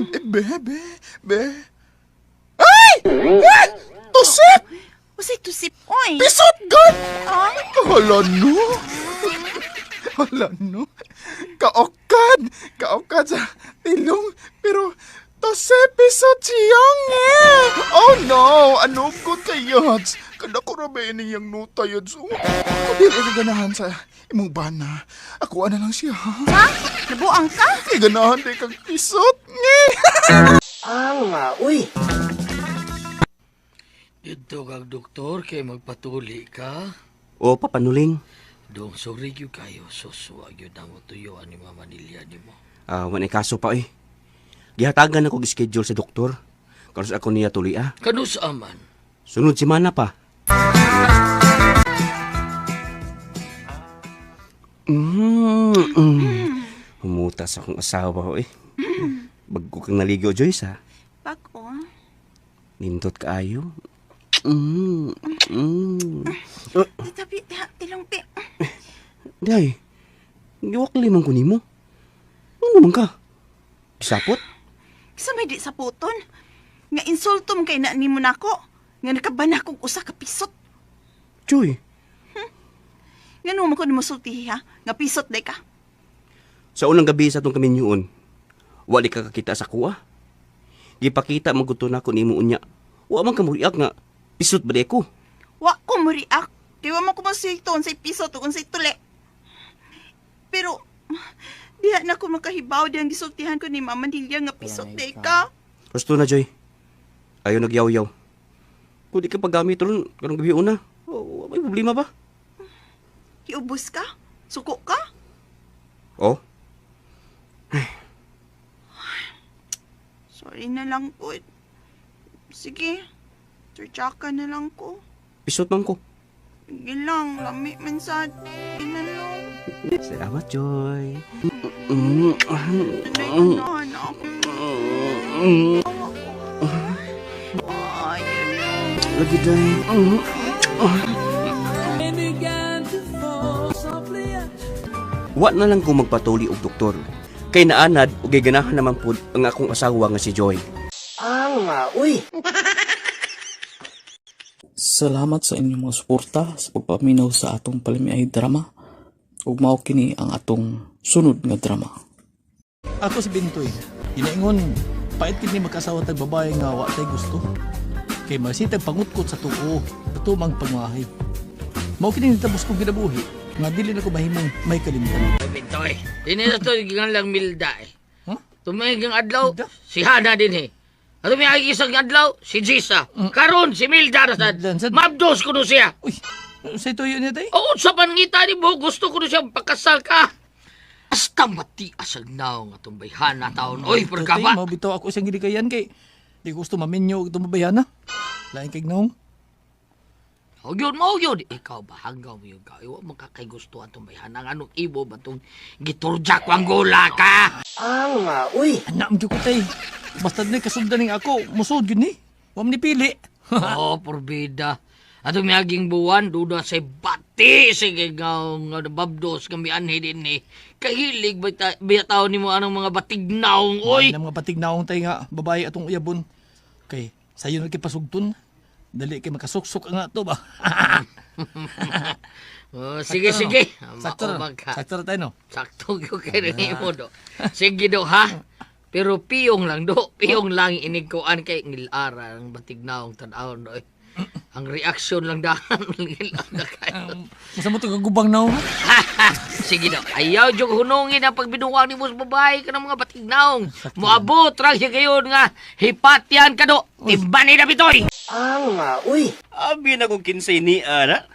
Be. Ay! Tusip! Usay tusip, oy. Pisot God! Ay, Hala no. Kaokad sa tilong. Pero, tose pisot siyang eh. Oh no, ano ko kayats? Kada ko rabe niyang nuta yun. So, hindi rin ganahan sa imong bana. Ako na lang siya, ha? ha? Nabuang ka? Kaya ganahan di kang pisot. Nge! Dito kag doktor kay magpatuli ka. O papanuling. Dong sorry gyud kayo suswa gyud na mo tuyo ani mama nilya nimo. Wanay kaso pa eh. Gihatagan ako schedule sa doktor. Karos ako niya tuli ah. Kanus aman. Sunod semana pa. Humutas akong asawa ko eh. Bago kang naligo, Joyce ha. Bako. Nindot kaayo. Tapi, Tilong pi. Day, giwak limang ko nimo. Ano naman ka? Disapot? Isa may di sa puton. Nga insulto mo kay na nimo nako. Nga nakabana kong usa ka pisot. Joy, Nga naman ko nimo sultihi ha. Nga pisot day ka. sa unang gabi sa itong kaminyoon, wali ka kakita sa kuha. Gipakita maguto na ko nimo unya. Wa man ka muriak nga, pisot ba ko? Wa ko mo react. Kaya wa man ko masiton sa pisot o sa tuli. Pero, diha na ko makahibaw diyang gisultihan ko ni Mama Nilya nga pisot day ka. Gusto na, Joy. Ayaw nagyaw-yaw. Kung di ka paggamit ron, karong gabi una, may problema ba? Iubos ka? Suko ka? Oh, Sorry na lang po. Sige, turtsaka na lang ko. pisot man ko. Sige lang, lami man sa inalong. Salamat, Joy. Naiunahan ako. Ay, yun lang. Lagi, Joy. Wa na lang ko magpatuli og doktor. Kay naanad ug ganahan naman pud ang akong asawa nga si Joy. Salamat sa inyong mga suporta sa pagpaminaw sa atong palimiay drama. Ug mao kini ang atong sunod nga drama. Ako si Bintoy. Inaingon, pait kini magkasawa tag babae nga wa tay gusto. Kay masitag pangutkot sa tuo, patumang pangwahay. Mao kini nitabos kong kinabuhi, nga dili na ko mahimong may kalimtan. Bintoy, dini na to gigan lang milda eh. Huh? Tumigang adlaw, si Hana din eh. At may isang adlaw, si Jisa. Karon si Milda na sad. Mabdos ko no siya. Uy, sa ito yun niya tay? Oo, sa pangita ni mo, gusto ko na siya pakasal ka. Hasta mati asag naong atong bayhana taon. Oy, perkaba. Tay, mabitaw ako isang gilikayan kay di ko gusto maminyo itong mabayana. Lain kay naong. O yun. Ikaw ba, hanggaw mo yung ka. Iwa makakay gusto atong bayhana. Anong ibo ba itong giturjak wang gula ka? Anak mo ko tay. Basta na kasundan ng ako, musod yun ni. Huwag ni pili. Oo, porbida. Atong miyaging buwan, duda sa bati. Sige nga, babdos kami anhi din ni. Kahilig ba tao ni mo anong mga batignaong, oy? Mga batignaong tay nga, babae atong uyabon. Kay, sayo na kipasugton. Dali kay makasuksok nga to ba? Oh, sige. Sakto na tayo no? Sakto yung kaya mo do. Sige do ha. Pero piyong lang do. Piyong lang inigkuan kay ngilara ang batignaong tanawon do. Ang reaksyon lang dahan. Masa mo ito kagubang na ha? Sige do. Ayaw yung hunungin ang pagbinuwang ni mo sa babae ka ng mga batignaong. Muabot lang siya gayon nga. Hipatyan ka do. Timbani na bitoy. Abi na kong kinsay ni Ara.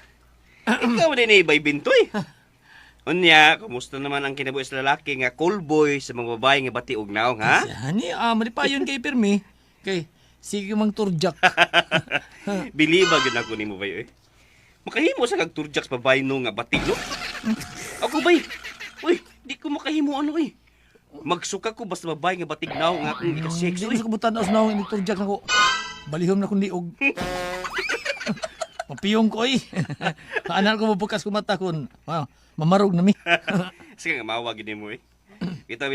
Ikaw din ni Bay Bintoy. Unya, kumusta naman ang kinabuhi sa lalaki nga call boy sa mga babae nga bati og naong, ha? Hani, malipayon kay Pirmi. Kay, sige mang turjak. Biliba yun ako ni mo, Bay, eh. Makahimo sa kag-turjak sa babae no nga bati, no? Ako, Bay. Uy, di ko makahimo ano, eh. Magsuka ko basta babae nga batig naong nga akong ika-sex, Hindi ko sa kabutan na sa naong turjak na ko. Balihom na kong liog. Mapiyong ko, eh. Kaanal ko mabukas ko mata kun. Mamarog na mi. Sige nga, mawag yun mo, eh. Bitaw.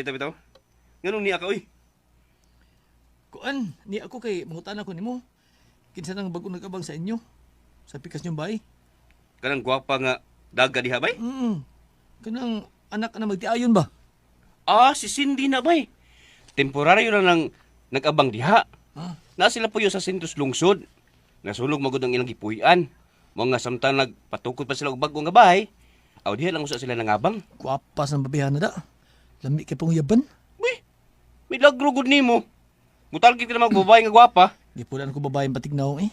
Ganun niya ka, uy. Kuan, ni ako kay mangutan ako nimo. Kinsa nang bago nagabang sa inyo? Sa pikas niyong bay? Kanang gwapa nga daga diha, Bay? Kanang anak na magtiayon ba? Si Cindy na, Bay. Temporaryo lang nang nag-abang diha. Na sila po yun sa Sintos Lungsod. Nasulog magod ang ilang gipuy-an. Mga samtang nagpatukod pa sila og bago nga bahay. Aw diha lang usa sila nangabang. Guwapas ng babihan na da. Lami kay panguyaban. May lagro gud nimo. Mutalgit ka na magbabae nga gwapa. Di pulan ko babaeng batignaw eh.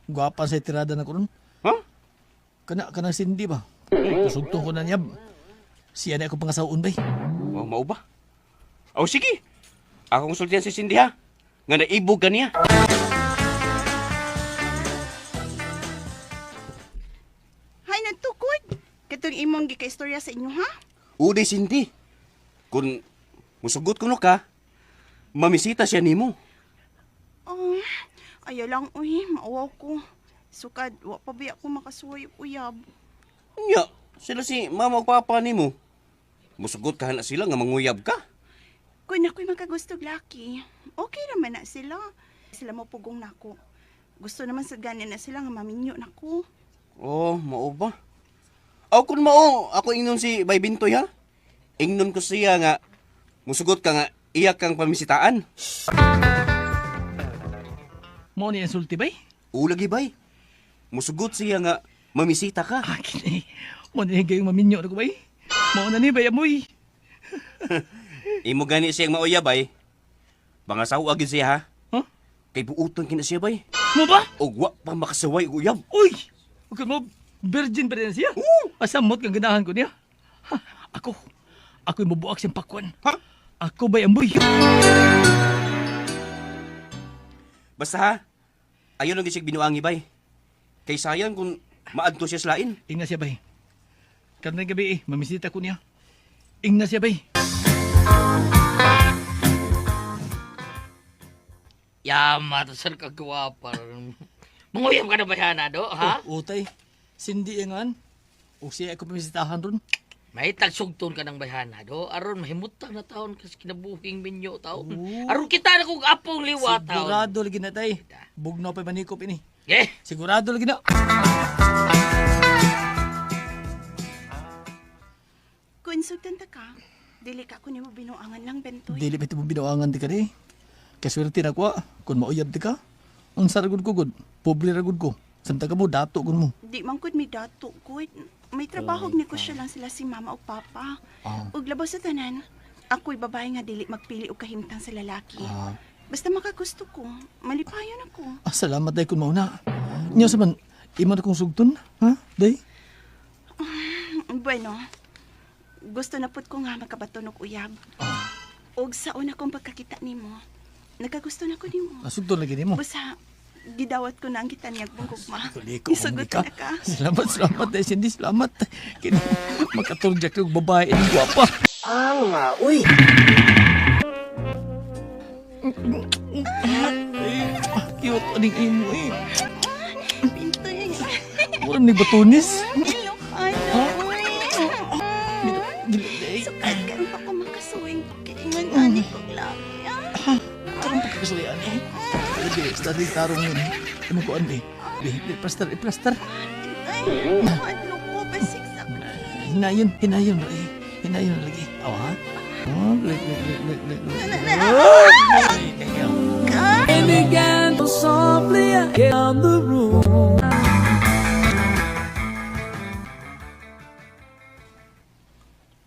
Guwapa sa tirada na ko ron. Ha? Kana Cindy ba? Kusugtong ko na niya. Siya na ako pangasaon bay. Oh, mao ba? Aw sige. Ako konsultihan si Cindy ha. Nga naibog ka niya. Hay natukod. Katong imong gika-istorya sa inyo ha? Uday Cindy. Kung musugot ko no ka, mamisita siya nimo. Oh, ayaw lang uy, maawaw ko. Sukad, wa pa ba ako makasuway uyab. Nya, sila si mama ug papa nimo. Musugot ka na sila nga manguyab ka. Kung ako'y magkagustog laki, okay naman na sila. Sila mo pugong nako. Gusto naman sa ganin na sila nga maminyo nako. Oh, mao ba? Aw kun mao, ako ingnon si Bay Bintoy ha. Ingnon ko siya nga musugot ka nga iyak kang pamisitaan. Mo ni insulti bay? Ulagi bay. Musugot siya nga mamisita ka. Kini. Mo ni gayong maminyo na ko bay. Mo na ni bay amoy. Imo gani siyang maoya bay. Bangasawa agad siya ha. Huh? Kay buutan kina siya bay. Mo ba? Og wa pa makasaway og uyab. Uy! Okay mo, virgin pa rin siya? Asamot kang ganahan ko niya. Ha, ako'y mabuak siyang pakwan. Ha? Ako ba'y amoy? Basta ha, ayaw lang siyang binuangi bay. Kay sayang kung maadto siya sa lain. Ingna siya bay. Karnang gabi mamisita ko niya. Ingna siya bay. Yama, sir ka gwapa. Manguyab ka na ba siya na do, ha? Utay, Cindy ingan. O siya ako pamisitahan ron. May tagsugton ka ng bayhana do. Aron mahimutang na taon kasi kinabuhing minyo taon. Aron kita na kong apong liwa taon. Sigurado lagi na tay. Bugnaw pa manikop ini. Sigurado lagi na. Kung insultan ta ka, dili ka ko nimo binuangan lang, Bentoy. Dili ba ito mo binawangan di ka rin? Kaswerte na ko kung mauyab di ka. Ang saragod ko gud, pobre ragod ko. Samtang ka mo, dato gud mo. Di man kud may dato kud. May trabaho ni ko siya lang sila si mama o papa. Ug labaw sa tanan, ako'y babae nga dili magpili og kahimtang sa lalaki. Basta makagusto ko, malipayon ako. Salamat day kun mauna. Nya sa man, imo na kong sugton, ha? Day? Bueno, gusto na pud ko nga makabaton og uyab. Ug sa una kong pagkakita nimo, nagagusto na ko nimo. Sugton lagi nimo. Basta gidawat ko na ang kitanyag mong gugma. Kuliko, Isugot ka. na ka. Salamat day, Cindy, salamat. Makaturjak yung babae ng gwapa. Uy! Cute, aning imo eh. Pintoy. Murang ni batunis. Sukat ka pa ko makasuwing kaingan ani ko lang. Tarong pagkakasulian eh. Hindi, study tarong yun. Ano ko andi? Plaster. Ay, ano ko, basik sa Hinayon lagi. Awa ha? Oh, lik. And began to softly around the room.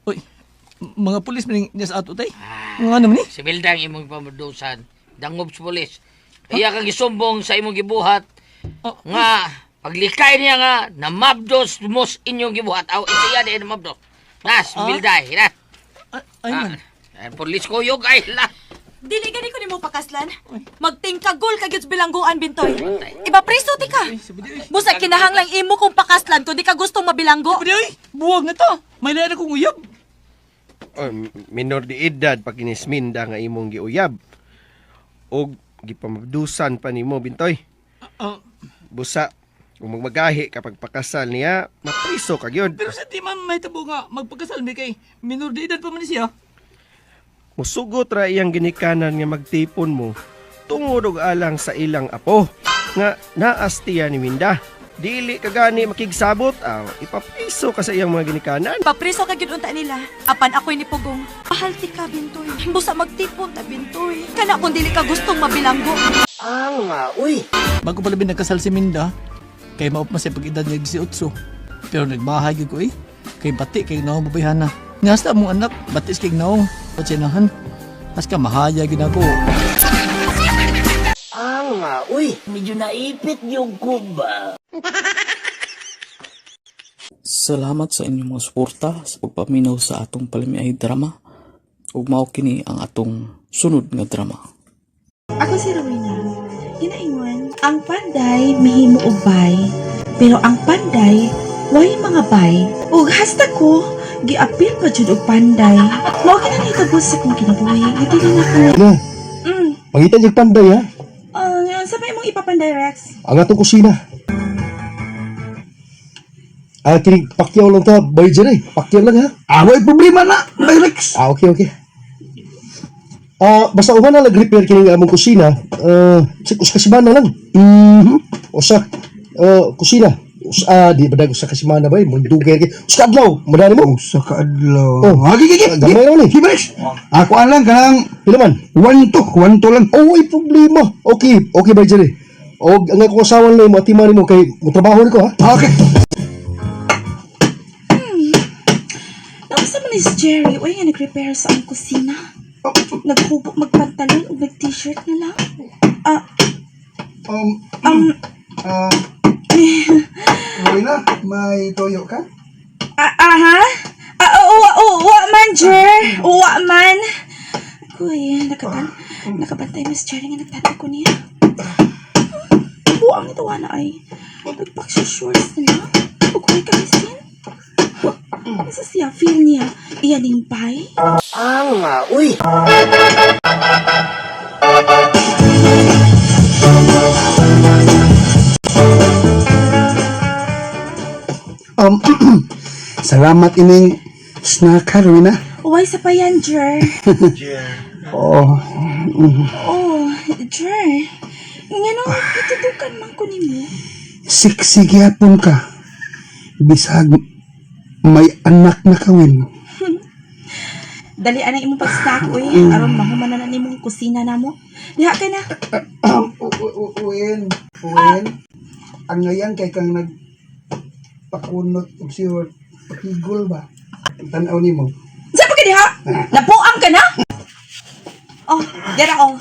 Uy, mga pulis maning niya sa ato tay. Nga naman eh. Si Bildang imong pamudusan. Dangob sa polis. Iya kang gisumbong sa imong gibuhat. Nga, paglikay niya nga, namabdos mos inyong gibuhat. Aw, isiya di namabdos. Nas, Bilday, na. Ay man. Polis ko yung ay la. Dili gani ko nimo pakaslan. Magtingkagol ka gyud bilangguan, Bintoy. Iba preso ti ka. Busa kinahanglang imo kung pakaslan kung di ka gustong mabilanggo. Ay, buwag na to. May lain akong uyab. Minor di edad pakinisminda nga imong giuyab. Og gipamabdusan pa nimo, Bintoy. Busa, kung magmagahi kapag pakasal niya, mapriso ka gyud. Pero sa di man may tabo nga magpagkasal mi kay minor de edad pa man siya. Musugot ra iyang ginikanan nga magtipon mo tungod og alang sa ilang apo nga naas tiya ni Minda. Dili ka gani makigsabot, ipapriso ka sa iyang mga ginikanan. Papriso ka gyud unta nila. Apan ako'y ni Pugong. Mahal ti ka, Bintoy. Busa magtipon ta, Bintoy. Kana kung dili ka gustong mabilanggo. Uy! Bago pala nagkasal si Minda, kay maup man siya pag-edad niya 18. Pero nagmahay gyud ko eh. Kay bati kay naong babayhana. Ngasta mong anak, batis kay naong. Patsinahan. As ka mahaya gyud ako. Uy! Medyo naipit yung kuba. Salamat sa inyong mga suporta sa pagpaminaw sa atong palimiay drama. Ug mao kini ang atong sunod nga drama. Ako si Rowena. Inaingon, ang panday mahimo og bay, pero ang panday way mga bay. Ug hasta ko giapil pa jud og panday. Mao kinahitabo sa kong kinabuhi. Ito na ako. Pangitan yung panday ha? Sa may mong ipapanday, Rex? Ang atong kusina. Kinig pakyaw lang ta, bay dyan eh. Pakyaw lang ha? May problema na, bay Rex. Okay. Basta uman na nag-repair kining among kusina, usa kasimana lang. Usa, kusina. Di ba usa kasimana ba eh? Magdugay kay. Usa kaadlaw, madali mo. Usa kaadlaw. Gigi. Gamay lang ni. Gibex. Ako alang kanang pilaman. 1-2 lang. Ay problema. Okay ba dyan eh. Og ang akong asawan lang mo atiman mo kay mo trabaho niko ha. Okay. Nausa man ni si Jerry, uy nga nag-repair sa ang kusina. Naghubog magpantalon ug nag-t-shirt na lang. Rowena, may toyo ka? Wa man, Jer. Wa man. Kuy, nakabantay Miss Jerry nga nagtatag ko niya. Buang ito na ay. Nagpaksya-shorts na lang. Kuy kamisin. Sa siya, feel niya. Iyan yung pie. Uy! Salamat ining snack ha, Rowena. Uway sa pa yan, Jer. Oh, Jer. Nga no, itutukan man ko nimo. Siksi gyapon ka. Bisag may anak na kawin. Dali ana imong pag-stack uy, aron mahuman na nimong kusina namo. Diha ka na. Uwin. Ang ngayon kay kang nagpakunot og siyor pakigol ba? Tanaw nimo. Sa pa ka diha? Napuang ka na? Oh, dira oh.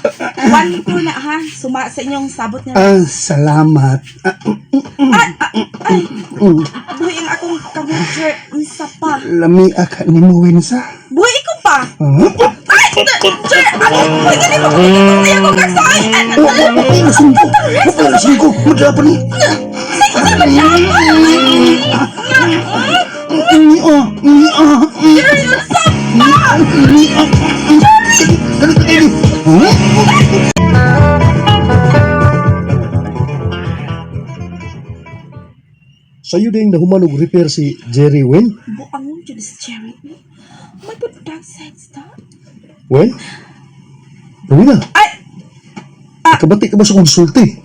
One ko na ha. Suma sa inyong sabot nga. Salamat. Buhay ang akong kabujer. Unsa pa? Lami akan nimo winsa. Buhay ko pa. Ay, sir, ako. Buhay ka nimo. Kaya ko kagsay. Singko. Maglapan ni. Sa'yo din nahuman og repair si Jerry Wen? Buang dyan si Jerry. May dark side stuff. Wen? Rowena? Ay! Nakabati ka ba sa konsulti?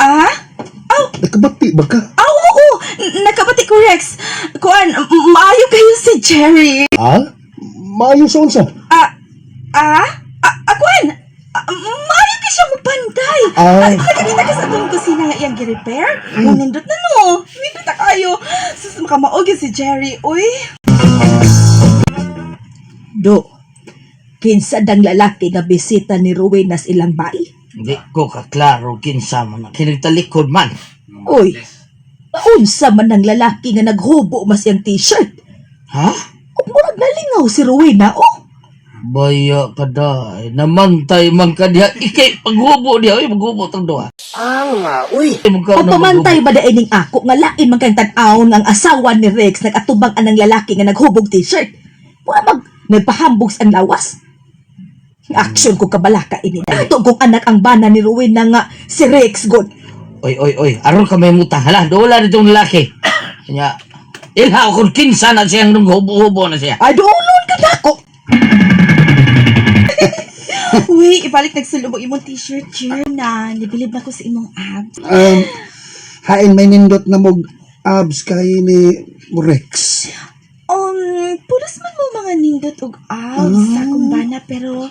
Nakabati ba ka? Oo! Nakabati ko, Rex. Kuan, maayo kayo si Jerry. Maayo sa unsa? Kuan! Maayo kayo siya mapanday. Kanina ka sa atong kusina nga iyang gi-repair. Nindot na no. Nindot na kayo. Sus, makamaog si Jerry. Uy! Do, kinsa dang lalaki nga bisita ni Rowena sa ilang bahay? Hindi ko kaklaro kinsa man kinagtalikod man. Uy, unsa man ang lalaki nga naghubo mas yung t-shirt? Ha? Murag nalingaw si Rowena, oh. Baya kada namantay man ka diha ikay paghubo diha oy maghubo tong duha. Uy. O pamantay ba daining ako nga lain man kang tan-awon ang asawa ni Rex nagatubang anang lalaki nga naghubog t-shirt. Wala mag nagpahambog ang lawas. Action ko kabalaka ini. Dato kong anak ang bana ni Rowena nga si Rex god. Oy, aron ka may muta. Hala, dola ditong lalaki. Kanya, ilha kung kinsa na siyang nung hubo-hubo na siya. Ay, doon ka na ako. Uy, ibalik nagsulubog imong t-shirt, na. Nibilib na ko sa imong abs. Hain may nindot na mog abs kay ni Rex. Pulos man mo mga nindot og abs sa akong bana, pero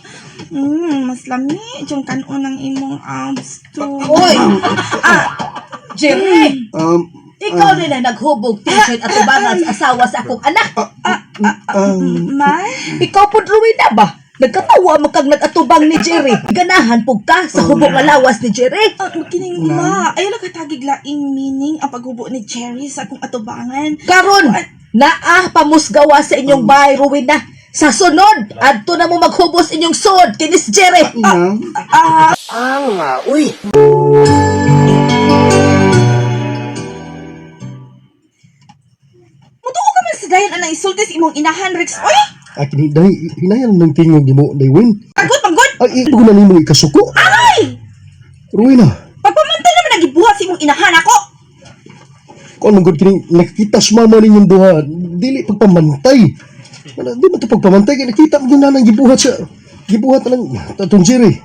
mas lami yung kanon ng imong abs to. Uy! Jerry! Ikaw din na naghubog t-shirt at tubangan sa asawa sa akong anak. Ma? Ikaw po, Rowena ba? Nagkatawa mo kag nag-atubang ni Jerry. Ganahan po ka sa hubog alawas ni Jerry. Kining ma, ayaw lang katagig laing meaning ang paghubo ni Jerry sa akong atubangan. Karon, pamusgawa sa inyong bahay, Rowena. Sa sunod, adto na mo maghubos inyong sod kinis Jerry. Uy! Mutuo ka man sa dayan anang isultis imong inahan, Rex. Oy! Kini dahi hinayan ng tingog di mo Daywin. Pagod! Ay, ibo na nimo ikasuko. Ay! Rowena. Pagpamantay naman nagibuhat sa imong inahan ako. Kung anong kini nakita sa mama ninyong duha, dili pagpamantay. Di ba ito pagpamantay? Kaya nakita mo na nang gibuhat siya. Gibuhat na lang tatong Jerry.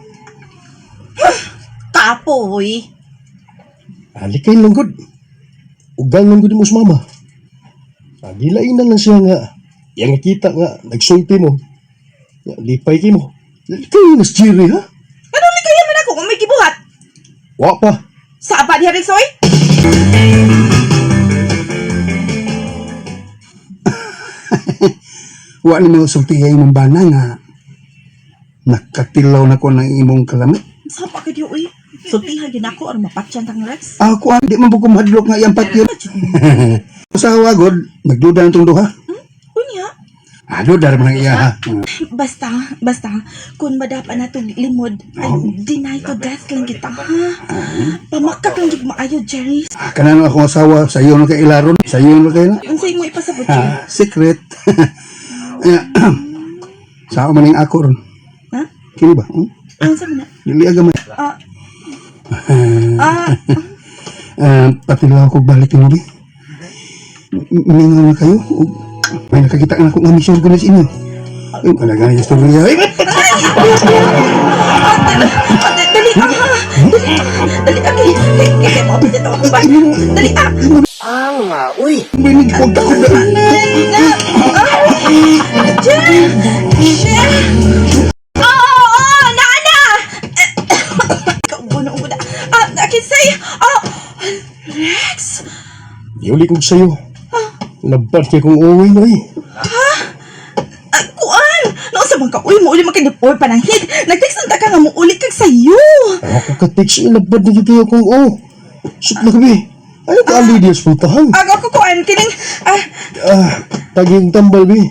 Kapoy. Alikay lang god. Ugang lang god mo sa mama. Gilain na lang siya nga. Yang nakita nga, nagsulti mo. Lipay kayo mo. Likay na si Jerry, ha? Ano likay man ako kung may gibuhat? Wa pa. Sa apa diha, Rex, oy? Wa ni mo sulti ay imong bana nga. Nakatilaw na ko ng imong kalamit. Sa pa ka diyo, oy? Sultihan din ako aron mapatyan tang Rex. Ako di man buko mahadlok nga iyang patyon. Usawa god, nagduda na itong duha. Unya? Duda naman ang iya ha. Basta, kung madapa na itong limod, ay deny to death lang kita, ha? Pamakak lang yung maayo, Jerry. Kanano akong asawa, sa iyo na kay ilaron, sa iyo na kayo na. Ang sa'yo mo ipasabot, Jerry. Secret. Sa ako maning ako ron. Ha? Kini ba? Ano sa muna? Dili agamay. Patilaw ko balik mo di. Mingaw na kayo. May nakakita na akong amisyon ko na sa inyo. Ay, malaga na yung storya. Ay! Dali, Dali, okay. Kaya mo, dito ako ba? Dali, Uy! Minig ko ako na. Nana! Ikaw muna. I can say, Rex? Iuli ko sa'yo. Labat kay kong uwi na eh. Kuan! Nausa man ka, uy, mauli man kay Dipor pananghid. Nag-text ka nga, mauli kag sayo. Ako ka-text yung labat na kayo kong Sut na kami. Ayaw ka ali diya sa pultahan. Ako kuan, kining, Taging tambal bi.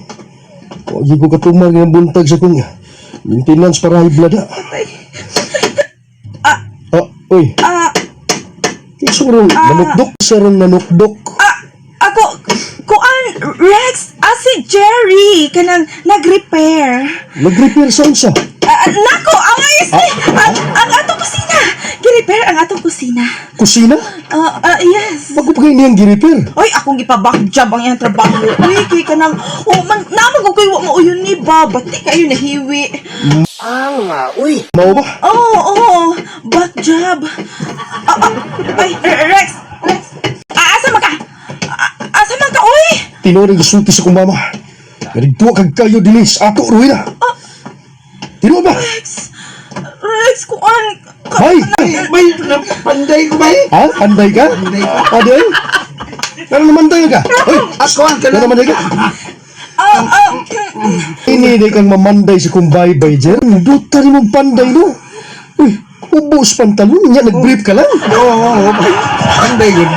Huwag ko katumar ng buntag sa kong maintenance para hiblada. Uy. Isurong nanukdok. Sarang nanukdok. Ako, kuan, Rex, si Jerry, kanang nag-repair. Nag-repair sa unsa? Nako, ang ayos ni, ang atong kusina. Gi-repair ang atong kusina. Kusina? Yes. Bago pa kayo niyang gi-repair? Oy, akong ipaback-job ang iyang trabaho. Uy, kay kanang, naman ko kayo mauyon ni ba, bati kayo nahiwi. Uy! Mao ba? Oo, back job. Ay, Rex, asa man ka, uy? Tinuring gusulti sa kong mama. Narigtuwa kag kayo dinis. Ato, Ruina. Tino ba? Rex, kuan. Bay! Panday ko ba eh? Ha? Panday ka? Panday? Pero namanday ka? Hoy! Ako ang Pero namanday ka? Hindi kang mamanday sa kong baybay, Jer. Buta rin mong panday, no? Uy, ubos pantalon niya. Nag-brief ka lang. Oo, panday yun.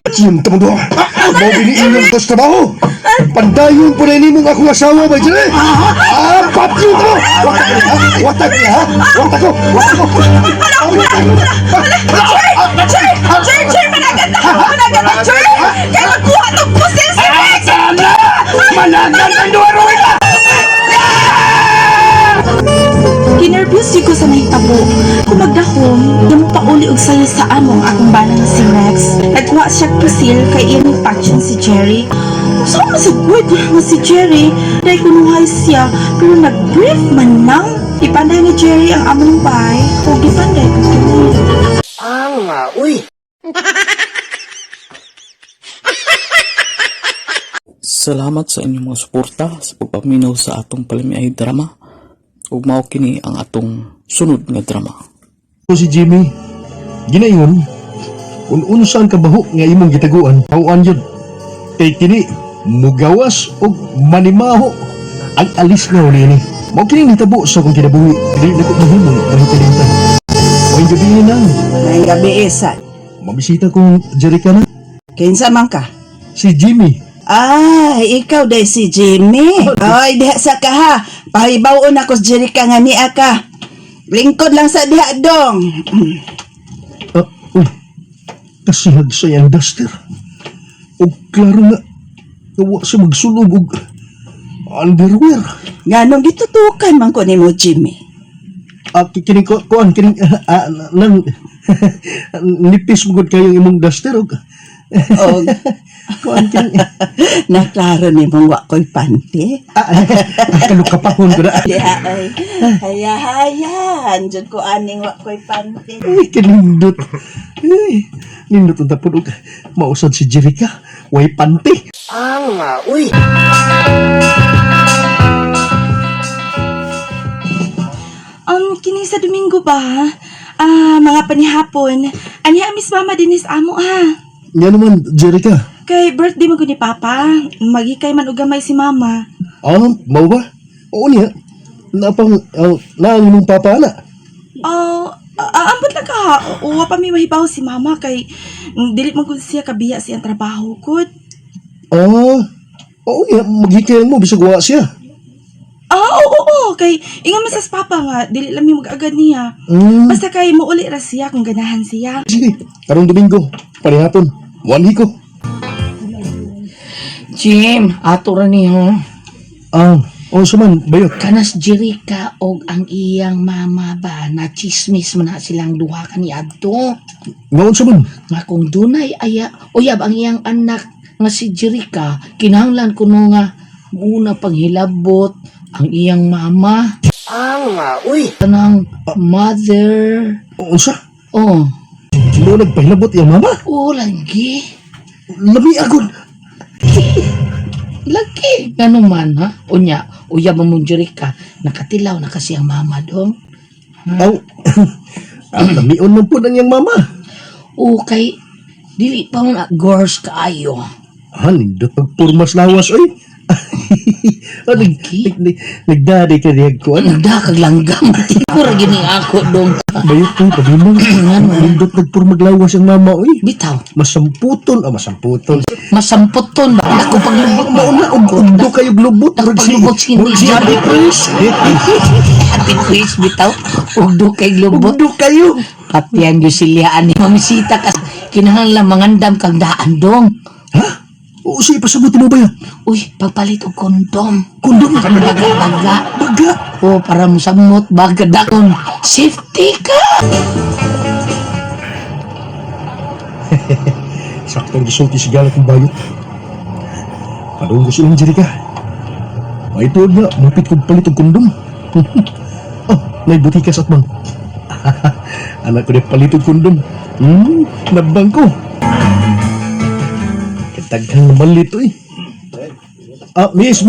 Yung tamang doon. Mau biniin yung tos trabaho. Pandayon po na ini mong akong asawa, bay, Jer. Patyo ko! Watak niya, ha? Watak ko! Jer, managan na, Jer! Kaya magkuha ng pusil si Rex! Managan ang duwa-ruwita! Kinervyos ko sa nahitabo. Kung magdahom, yung pauli og sayo sa among akong bana nga si Rex. Nagkuha siya pusil kay iyang paksyon si Jerry. So, masagod nga si Jerry. Dahil kunuhay siya, pero nag-brief man lang. Ipanday ni Jerry ang among bahay. O ipanday ko kini. Uy! Salamat sa inyong mga suporta sa pagpaminaw sa atong palamiay drama. Ug mao kini ang atong sunod nga drama. Si Jimmy, ginayon, kung unsan kabaho nga imong gitaguan, pauan yun. Kay kini, mugawas o manimaho ang alis nga uli ni. Mao kini nitabo sa kong kinabuhi. Dili na ko mahimong mahitalintan. Ngayong gabi na. Ngayong gabi isa. Mabisita kong Jerica na. Kinsa man ka? Si Jimmy. Ikaw day si Jimmy. Oy, diha sa ka ha. Pahibawon ako sa Jerica nga niya ka. Lingkod lang sa diha dong. Kasihag sa iyang duster. O klaro nga, kawa siya magsulog og underwear. Ganong gitutukan man ko ni mo, Jimmy. Kining kuan, kining nang nipis mo gud kayo imong duster og kuan kining naklaro ni mong wa ko'y panty. Kalukapahon ko na. Hayahan, dyan ko aning wa ko'y panty. Ay, kinindot. Ay, nindot ang tapon og mausad si Jerica. Way panty. Uy! Kini sa Domingo ba? Mga panihapon. Anya Miss Mama Dinis amo Nga naman, Jerica. Kay birthday mo ko ni Papa. Magikay man og gamay si Mama. Mau ba? Oo niya. Napang, naang imong papa na. Ambot lang ka. Uwa pa may mahibaw si Mama kay dili man gud siya kabiya siyang trabaho gud. Oo niya. Maghikayan mo, bisag wa siya. Oo. Kay ingon man sa Papa nga dili lang mi mag-agad niya. Basta kay mauli ra siya kung ganahan siya. Sige, karong Domingo, panihapon, wanhi ko. Jim, ato ra niyo. Saman, bayot. Kanas Jerica og ang iyang mama ba na chismis man na silang duha kaniadto. Ngaon saman? Nga kung dunay aya uyab ang iyang anak nga si Jerica, kinahanglan kuno nga muna panghilabot ang iyang mama. Uy! Tanang mother. Unsa? Oh. Mo nagpahilabot yung mama? Oo, lagi. Lami agod. Lagi. Ganun man, ha? Unya, uyab mo mong Jerica. Nakatilaw na kasi ang mama dong. Aw. Lamion man po ng yung mama. Oo, kay dili pa mo na girls kaayo. Nindot pagpurmas lawas, oy. Nagdaday ka riyag ko. Nagdakag langgam. Pura gini ako dong. Bayot ko, pagimang. Nindot nagpurmag lawas ang mama, oy. Bitaw. Masamputon. Masamputon ba? Ako paglubot. Mauna, ugdo kayo glubot. Ako paglubot sindi. Happy Chris. Happy Chris, bitaw. Ugdo kay glubot. Ugdo kayo. Pati ang Yusiliaan ni Mamisita kas kinahanglan mangandam kang daan dong. Ha? Oo, sige, pasabutin mo ba yan? Uy, pagpalit og kondom. Kondom? Kan baga. Baga? Oo, para mo samot baga dakon. Safety ka! Saktong gisulti si Galat ng bayot. Padung ko silang Jerica. May tuwag na, mapit kong palit og kondom. May butikas at mang. Anak ko na palit og kondom. Nabang ko. Daghang malit eh. Miss,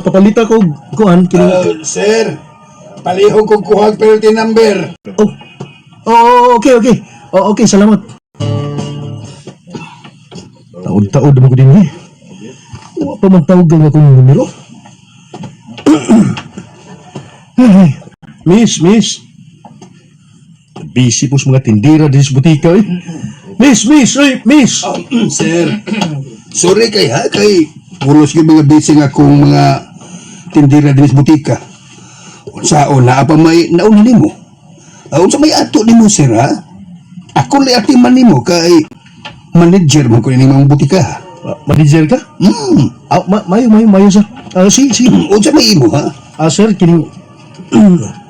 papalita ko kuhan kini. Sir, palihog kong kuhag penalty number. Okay. Okay, salamat. Taod-taod mo ko din eh. Wa pa man tawag ang akong numero. Miss. Busy po sa mga tindira din sa butika eh. Miss! Sir, sorry kay pulos yung mga busy nga kung mga tindira din sa butika. Unsaon na apa may nauna nimo? Unsa may ato nimo sir ha? Ako li atiman nimo kay manager man ko ni mga butika. Manager ka? Mayo sir. Sige. Unsa may imo ha? Sir, kining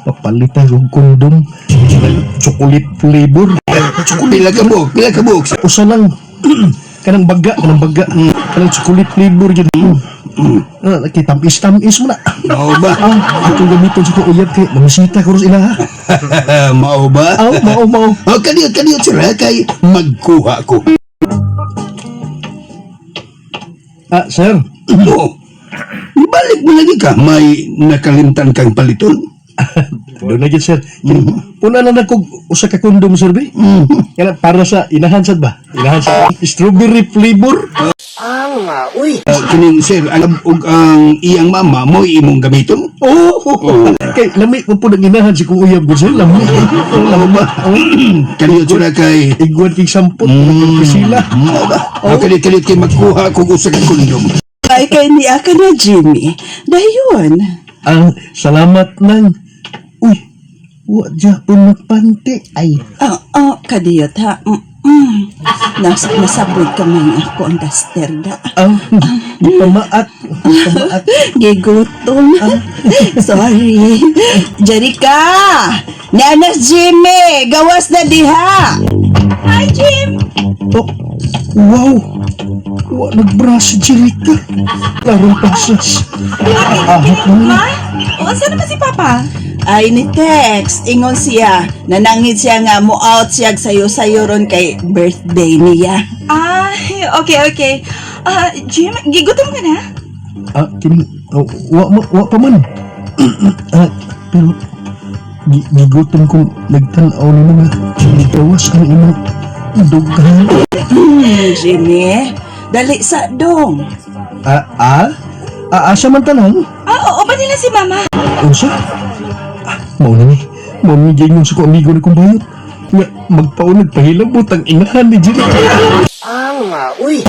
papalitan kong kondom chocolate flavor. Pila ka buk. Usa lang. Kanang baga. Kanang chocolate flavor yun. Nakitamis mo na. Mao ba? Itong gamiton sa uyab kay mamisita ko rin sila ha. Mao ba? Mao. Kaniyot sir ha kay magkuha ko. Sir. Ibalik mo lagi ka. May nakalimtan kang paliton. Doon lagi sir. Puna na kog usa ka kondom sir be. Kaya para sa inahansad ba? Strawberry flavor. Kining sir, alam og ang iyang mama mo imong gamiton? Kay lami mo po nang inahan si kung uyab ko sir. Lami ba? Kaniyot sila kay igwan kay sampot. Sila. Kalit kay magkuha kog usa ka kondom. Ay kay ni aka na Jimmy. Dayon. Salamat nang. Uy, wadya po magpanti. Ay. Kadiyot ha. Nasabod ka man ako ang dasterda. Di pamaat. Gigutom. Sorry. Jerica! Nanas Jimmy! Gawas na diha! Hi, Jim! Wow! Nagbras si Jerica. Larong pasas. Ahap mo na. Saan naman si Papa? Ay ni text, ingon siya. Nanangit siya nga mo out siya sayo-sayo ron kay birthday niya. Okay. Jim, gigutom ka na? Kini, wa pa man. Pero, gigutom kong nagtanaw ni mga gawas ang imong dugan. Jimmy, dali sa dong. Asa man tanang? Oo ba nila si Mama? Unsa? Mauna ni ganyan sa ko amigo na kong bayot. Nga, magpaon nagpahilabot ang inahan ni Jerica. Uy!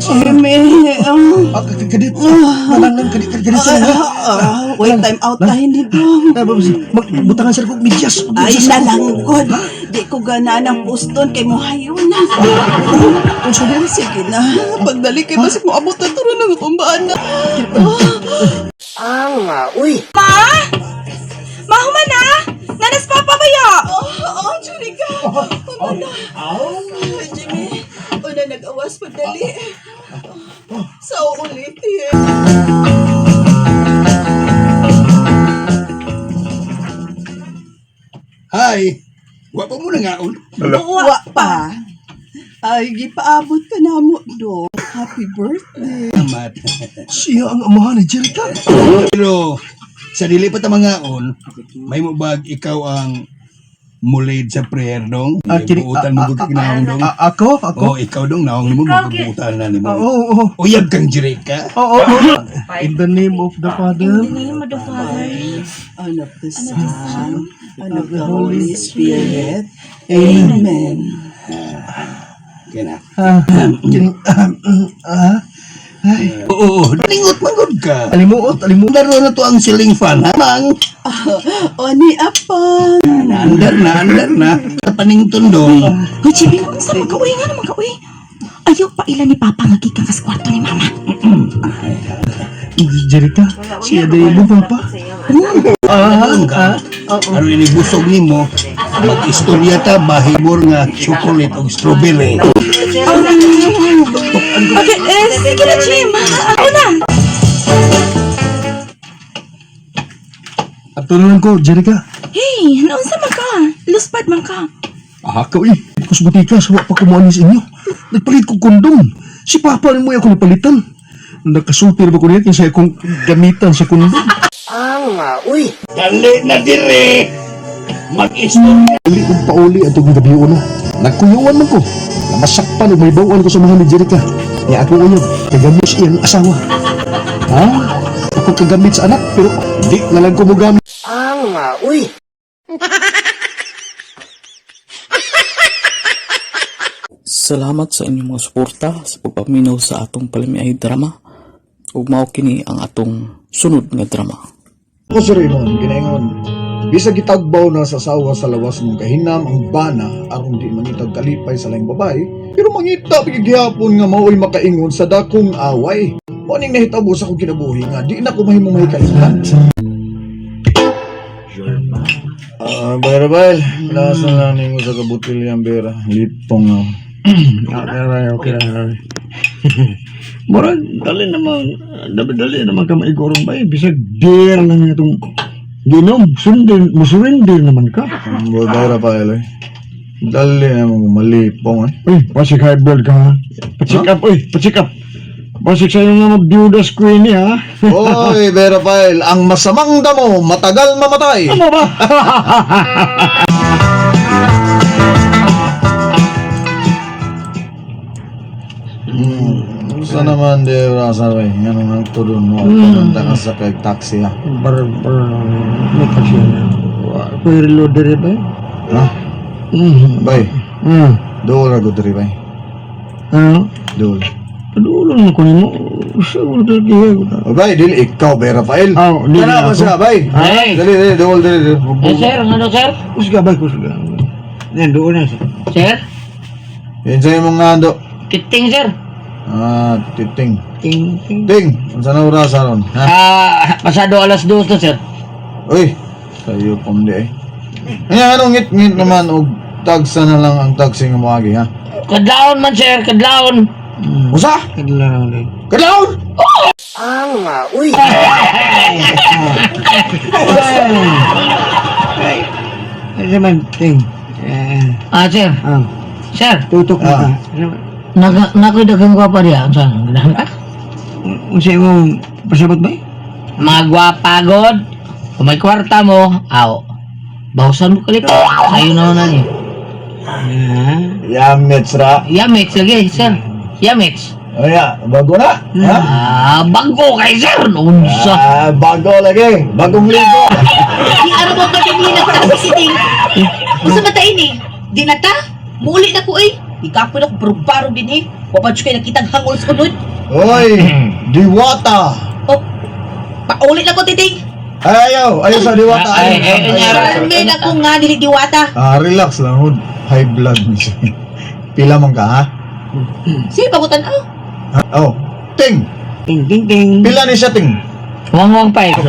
Jimmy. Kadit. Manang kadit sa Wait, time out tayo ni Dong. Magbutangan sila kong medyas. Ay, nalanggod. Di ko ganaan ang puston kay mo hayon na. Sige na. Pagdali kay basig mo abot na turo ng kumbaan na. Uy. Mahuman na! Nanas Papa ba ya? Jerica. Jimmy. Una nag-awas padali. Sa ulit eh. Hi. Wa pa mo na nga on. Wa pa. Ay, gipaabot ka na mo do. Happy birthday. Salamat. Siya ang amahan ni Jerica. Pero sa dili pa ta mga on, may mo bag ikaw ang mulid sa prayer dong. Buutan mo gud kinahon dong. Ako? Oh, ikaw dong naong mo magbuutan na nimo. Oo. Uyab kang Jerica. Oo. In the name of the Father. In the name of the Father, And of the Son, and of the Holy Spirit. Amen. Kena. Oo. Lingot magod ka. Alimuot. Laro na to ang ceiling fan, ha, Mang? O ni Apang. Andar na. Kapaning tundong. Hoy, Chibi, unsa magkauwi nga naman kauwi? Ayaw pa ilan ni Papa nga gikan sa kwarto ni Mama. Jerica, siya day mo papa. Ano ini busog nimo? Mag-istorya ta bahibor nga chocolate o strawberry. Okay, sige na, Jim. Ako na. At tulungan ko, Jerica. Hey, naunsa man ka? Luspad man ka. Ako kus butika sa wa pa kumuanis inyo. Nagpalit ko kondom. Si Papa rin mo ako napalitan. Nakasulti na ba ko niya kaya akong gamitan sa kondom. Dali na dire. Mag-istorya. Dali kong pauli at itong gabi una. Nagkuyuan man ko. Namasakpan o may bawal ko sa mahal ni Jerica. Kaya ako uyab, kagamit iyang asawa. Ha? Ako kagamit sa anak, pero di na lang ko mo gamit. Salamat sa inyong mga suporta sa pagpaminaw sa atong Palimiay drama. Ug mao kini ang atong sunod nga drama. Ako si Raymond, ginaingon, bisag gitagbaw na sa sawa sa lawas mong kahinam ang bana aron di mangitag kalipay sa laing babae, pero mangita pagigihapon nga mao'y makaingon sa dakong away. Muning nahitabo sa akong kinabuhi nga di na ko mahimong mahikalimtan. Bera Bail, nasa lang nimo sa kabutil yung bera, lipong na. Okay lang. Murag, dali naman ka maigorong ba eh. Bisag beer lang itong ginom. Musurrender naman ka. Bera Bail eh. Dali na mong malipong eh. Uy, pasig high blood ka ha. Pacheck up. Pasig sa'yo nga mag-dudas queen ha. Oy, Bera Bail, ang masamang damo, matagal mamatay. Ano ba? Sa naman di rasa rin, yan ang tudon mo, pananda ka sa kay taxi ha. May taxi na. Kuya reload rin ba? Ha? Bay, dool na good rin bay. Ano? Dool. Padulong mo kunin mo. Siya ko nagkakiyag. O bay, dili ikaw, Bera Bail. Dili Tara ba ako. siya, bay? Ay. Dali, dool. Sir, ano sir? Kusga ba? Yan, doon na siya. Sir? Yan sa'yo mong nando. Kiting sir. Titing. Ting. Ting, ang sana oras aron, ha? Pasado alas 2 to sir. Uy, sa'yo pong di eh. Kaya anong ngit-ngit naman o tagsa na lang ang taxi nga mawagi, ha? Kadlaon man sir, kadlaon. Usa? Kadlaon. Ay, naman, ting. Sir. Sir. Tutok na ka. Nakidagang ko pa diya. Saan? Ganahan ka? Unsay mo pasabot ba? Magwapagod. Kung may kwarta mo, bahusan mo kalit. Sa'yo naman na niya. Yamits ra. Yamits lagi, sir. Yamits. O ya, bago na, ha? Bago kay sir. Unsa? Bago lagi. Bagong ligo. Di araw mo kadinina sa visiting. Gusto ba tayo ni? Di na ta? Muli na ko eh. Ikapon ako baro-baro din eh. Wapadyo kayo nakitang hangol sa unod. Oy, diwata. Oh, paulit na ko, titing. Ayaw sa diwata. Charmin ako nga dili diwata. Relax lang, hud. High blood mo siya. Pila man ka, ha? Sige, bagutan ako. Ting. Ting. Pila ni siya, Ting? Wang 5. Wang 5.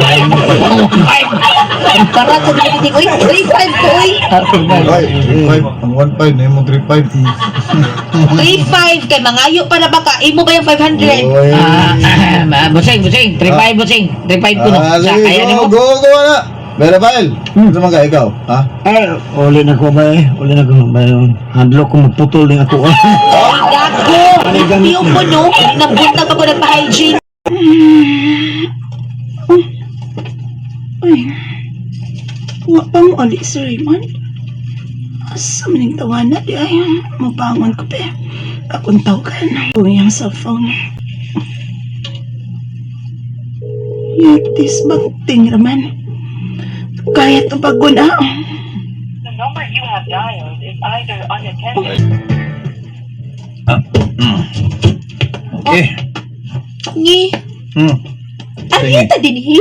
Para sa dili uy, 3-5 ko uy. Ang 1.5 na yung 3.5. 3-5 kay mangayo pa na baka imo ba yung 500? Busing. 3.5 busing. 3.5 ko no. Sa kaya ni mo. Go na! Bera Pael, ano man ka ikaw? Ha? Uli na ko ba eh? Uli na ko ba yung handlo ko magputol din ako. Gago! Yung mo no, nabuntag ako nagpa-hygiene. Ay, wa pa mo ulit si Raymond. Asa maning tawana di ay mabangon ko pa. Akong tawagan kung yung cellphone. Yatis bagting raman. Kaya ito bago na. The number you have dialed is either unattended. Okay. Ni, ano yan ta din hi?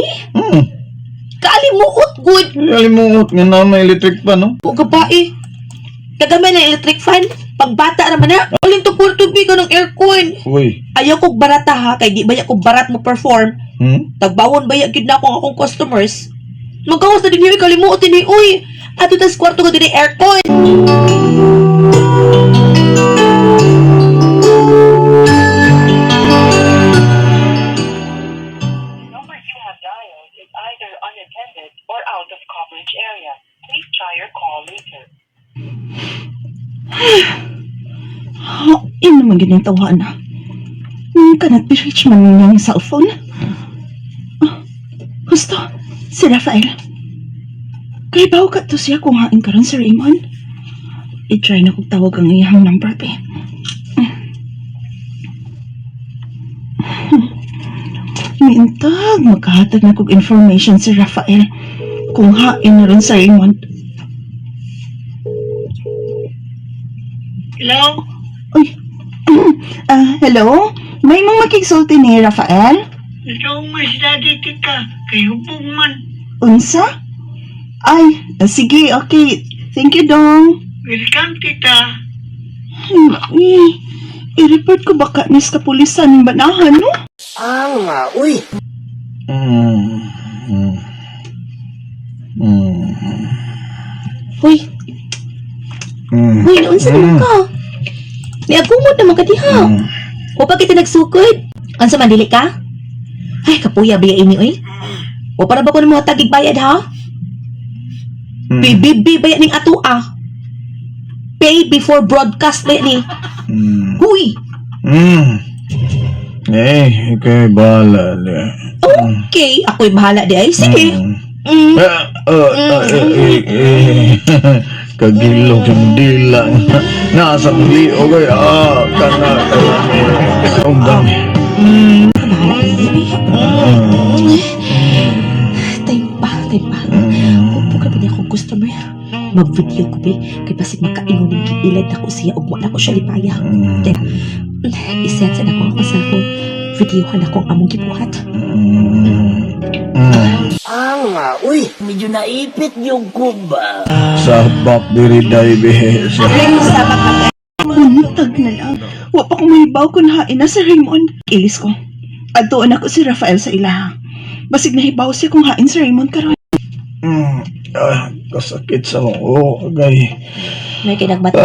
Kaalimuot good. Kalimuot nga na may electric pa, no? O gabae. Kagamay ng electric fan. Pagbata naman na. Alin to puro tubig ka ng aircon. Uy. Ayaw kong barata ha. Kay di baya kong barat mo perform. Tagbawon baya gid na akong customers. Magkawas na din yung kalimuot din uy. Ato tas kwarto ko din aircon. Either unattended or out of coverage area. Please try your call later. Ino man ganyan tawa na. Kanat bi-reach man yung cellphone. Gusto, si Rafael. Kaya bawa ka to siya kung hain karon si Raymond. I-try na kong tawag ang iyang number, pe. Mintag, magkahatag na kong information si Rafael kung hain na rin sa Raymond. Hello? Uy, hello? May mga makigsulti ni Rafael? Ito mas daddy tika. Kayo pong man. Unsa? Ay, sige, okay. Thank you, Dong. Welcome, tita. I-report ko baka nis kapulisan ng banahan, no? Nga, uy. Uy. Uy, naunsa naman ka? Niagumot naman ka diha. O pa kita nagsukod? Ansa man dili ka? Ay, kapuya baya ini, uy. O para ba ko ng mga tagig bayad, ha? PBB baya ning ato, ah. Pay before broadcast baya ni. Huy! Ikay bahala di. Okay, ako'y bahala di ay. Sige. Kagilog yung dila. Nasa muli, okay, kana. Ang dami. Time pa. Upo ka ba niya akong customer? Mag-video ko ba? Kaya pasig magkaingon ng giilad ako siya ug wala ko siya lipaya. Kaya, iset sa ako ang cellphone. Videohan ako ang among gibuhat. Nga, uy. Medyo naipit yung kuba. Sabak diri diabetes. Untag na lang. Wa pa kong mahibaw kung hain na si Raymond. Ilis ko. Atuon ako si Rafael sa ilaha. Basig nahibaw siya kung hain si Raymond karon. Kasakit sa gay. May kinagmata.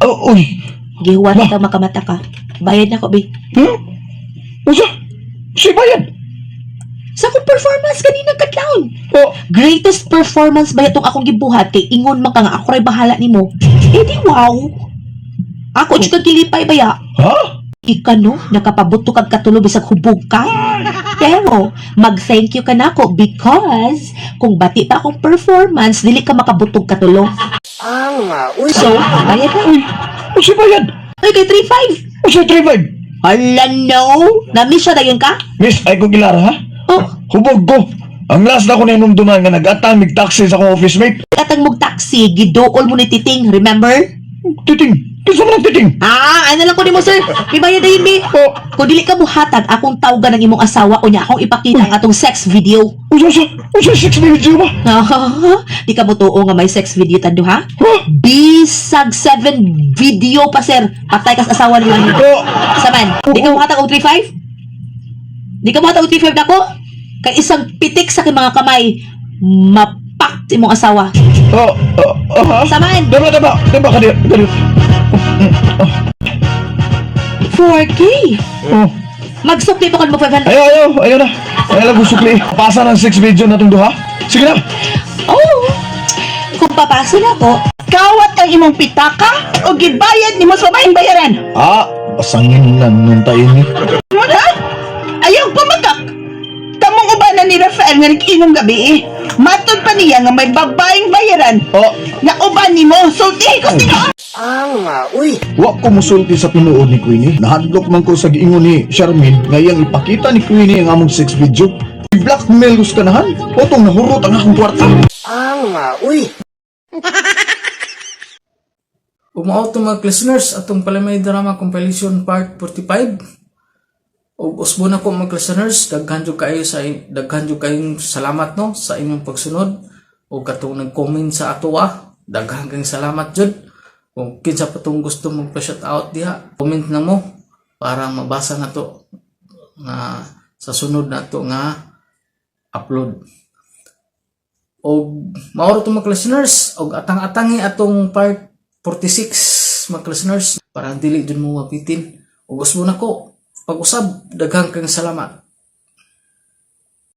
Uy! Gihuwan ka makamata ka. Bayad na ko, be. Si bayad? Sa akong performance kanina katlaon. Greatest performance ba itong akong gibuhat kay ingon man ka nga ako ray bahala nimo. Eh di wow. Ako chika kilipay baya. Ika no, nakapabuto kag katulo bisag hubog ka. Pero, mag-thank you ka na ako because kung bati pa akong performance, dili ka makabutog katulo. Nga, uy. So, bayad na. Si bayad? Ay, kay 3-5. Si 3-5? Hala no. Na-miss siya dayon ka? Miss, ay ko gilara ha? Hubog ko. Ang last na ko na inumduman nga nag-atang mig-taxi sa akong office mate. Atang mong taxi, gidool mo ni Titing, remember? Titing? Kinsa man ang titing? Ano lang ko ni mo, sir? May bayad na yun, kung dili ka buhatag, akong tawgan ng imong asawa o niya akong ipakita ang atong sex video. Usa sex video ba? Di ka mo tuo nga may sex video tando, ha? Bisag 7 video pa, sir. Patay kas asawa nila. Saman, di ka buhatag og 3-5? Di ka buhatag og 3-5 na ko? Kay isang pitik sa aking mga kamay, mapak imong asawa. Samahan. Diba ka di. 4K? Magsukli pa kon mo 500. Ayaw na. Ayaw lang gusukli. Pasa ng 6 video na itong duha. Sige na. Oh, kung papasa na ko, Kawat ang imong pitaka o gibayad ni mo sa maing bayaran. Pasangin lang nung tayo ni. Ha? Ayaw pumakak. Kamong ubanan ni Rafael nga nag-inom gabi eh. Matod pa niya nga may babaeng bayaran. Nga uban ni mo. Sultihin ko sila. Wa ko musulti sa pinuod ni Queenie. Nahadlok man ko sa giingon ni Charmin nga iyang ipakita ni Queenie ang among 6 video. I-blackmail ko sa kanahan. Otong nahurot ang akong kwarta. Umao to mga listeners atong Palamay Drama Compilation Part 45. Og usbo na ko mga listeners, daghan jud kayong salamat no sa inyong pagsunod o katong nag-comment sa ato daghan kayong salamat jud. Kung kinsa pa tong gusto magpa-shout out diha, comment na mo para mabasa na to nga sa sunod na to nga upload. Og maoro to mga listeners, og atang-atangi atong part 46 mga listeners para dili dun mo mapitin. Og gusto na ko pag-usab, daghang kang salamat.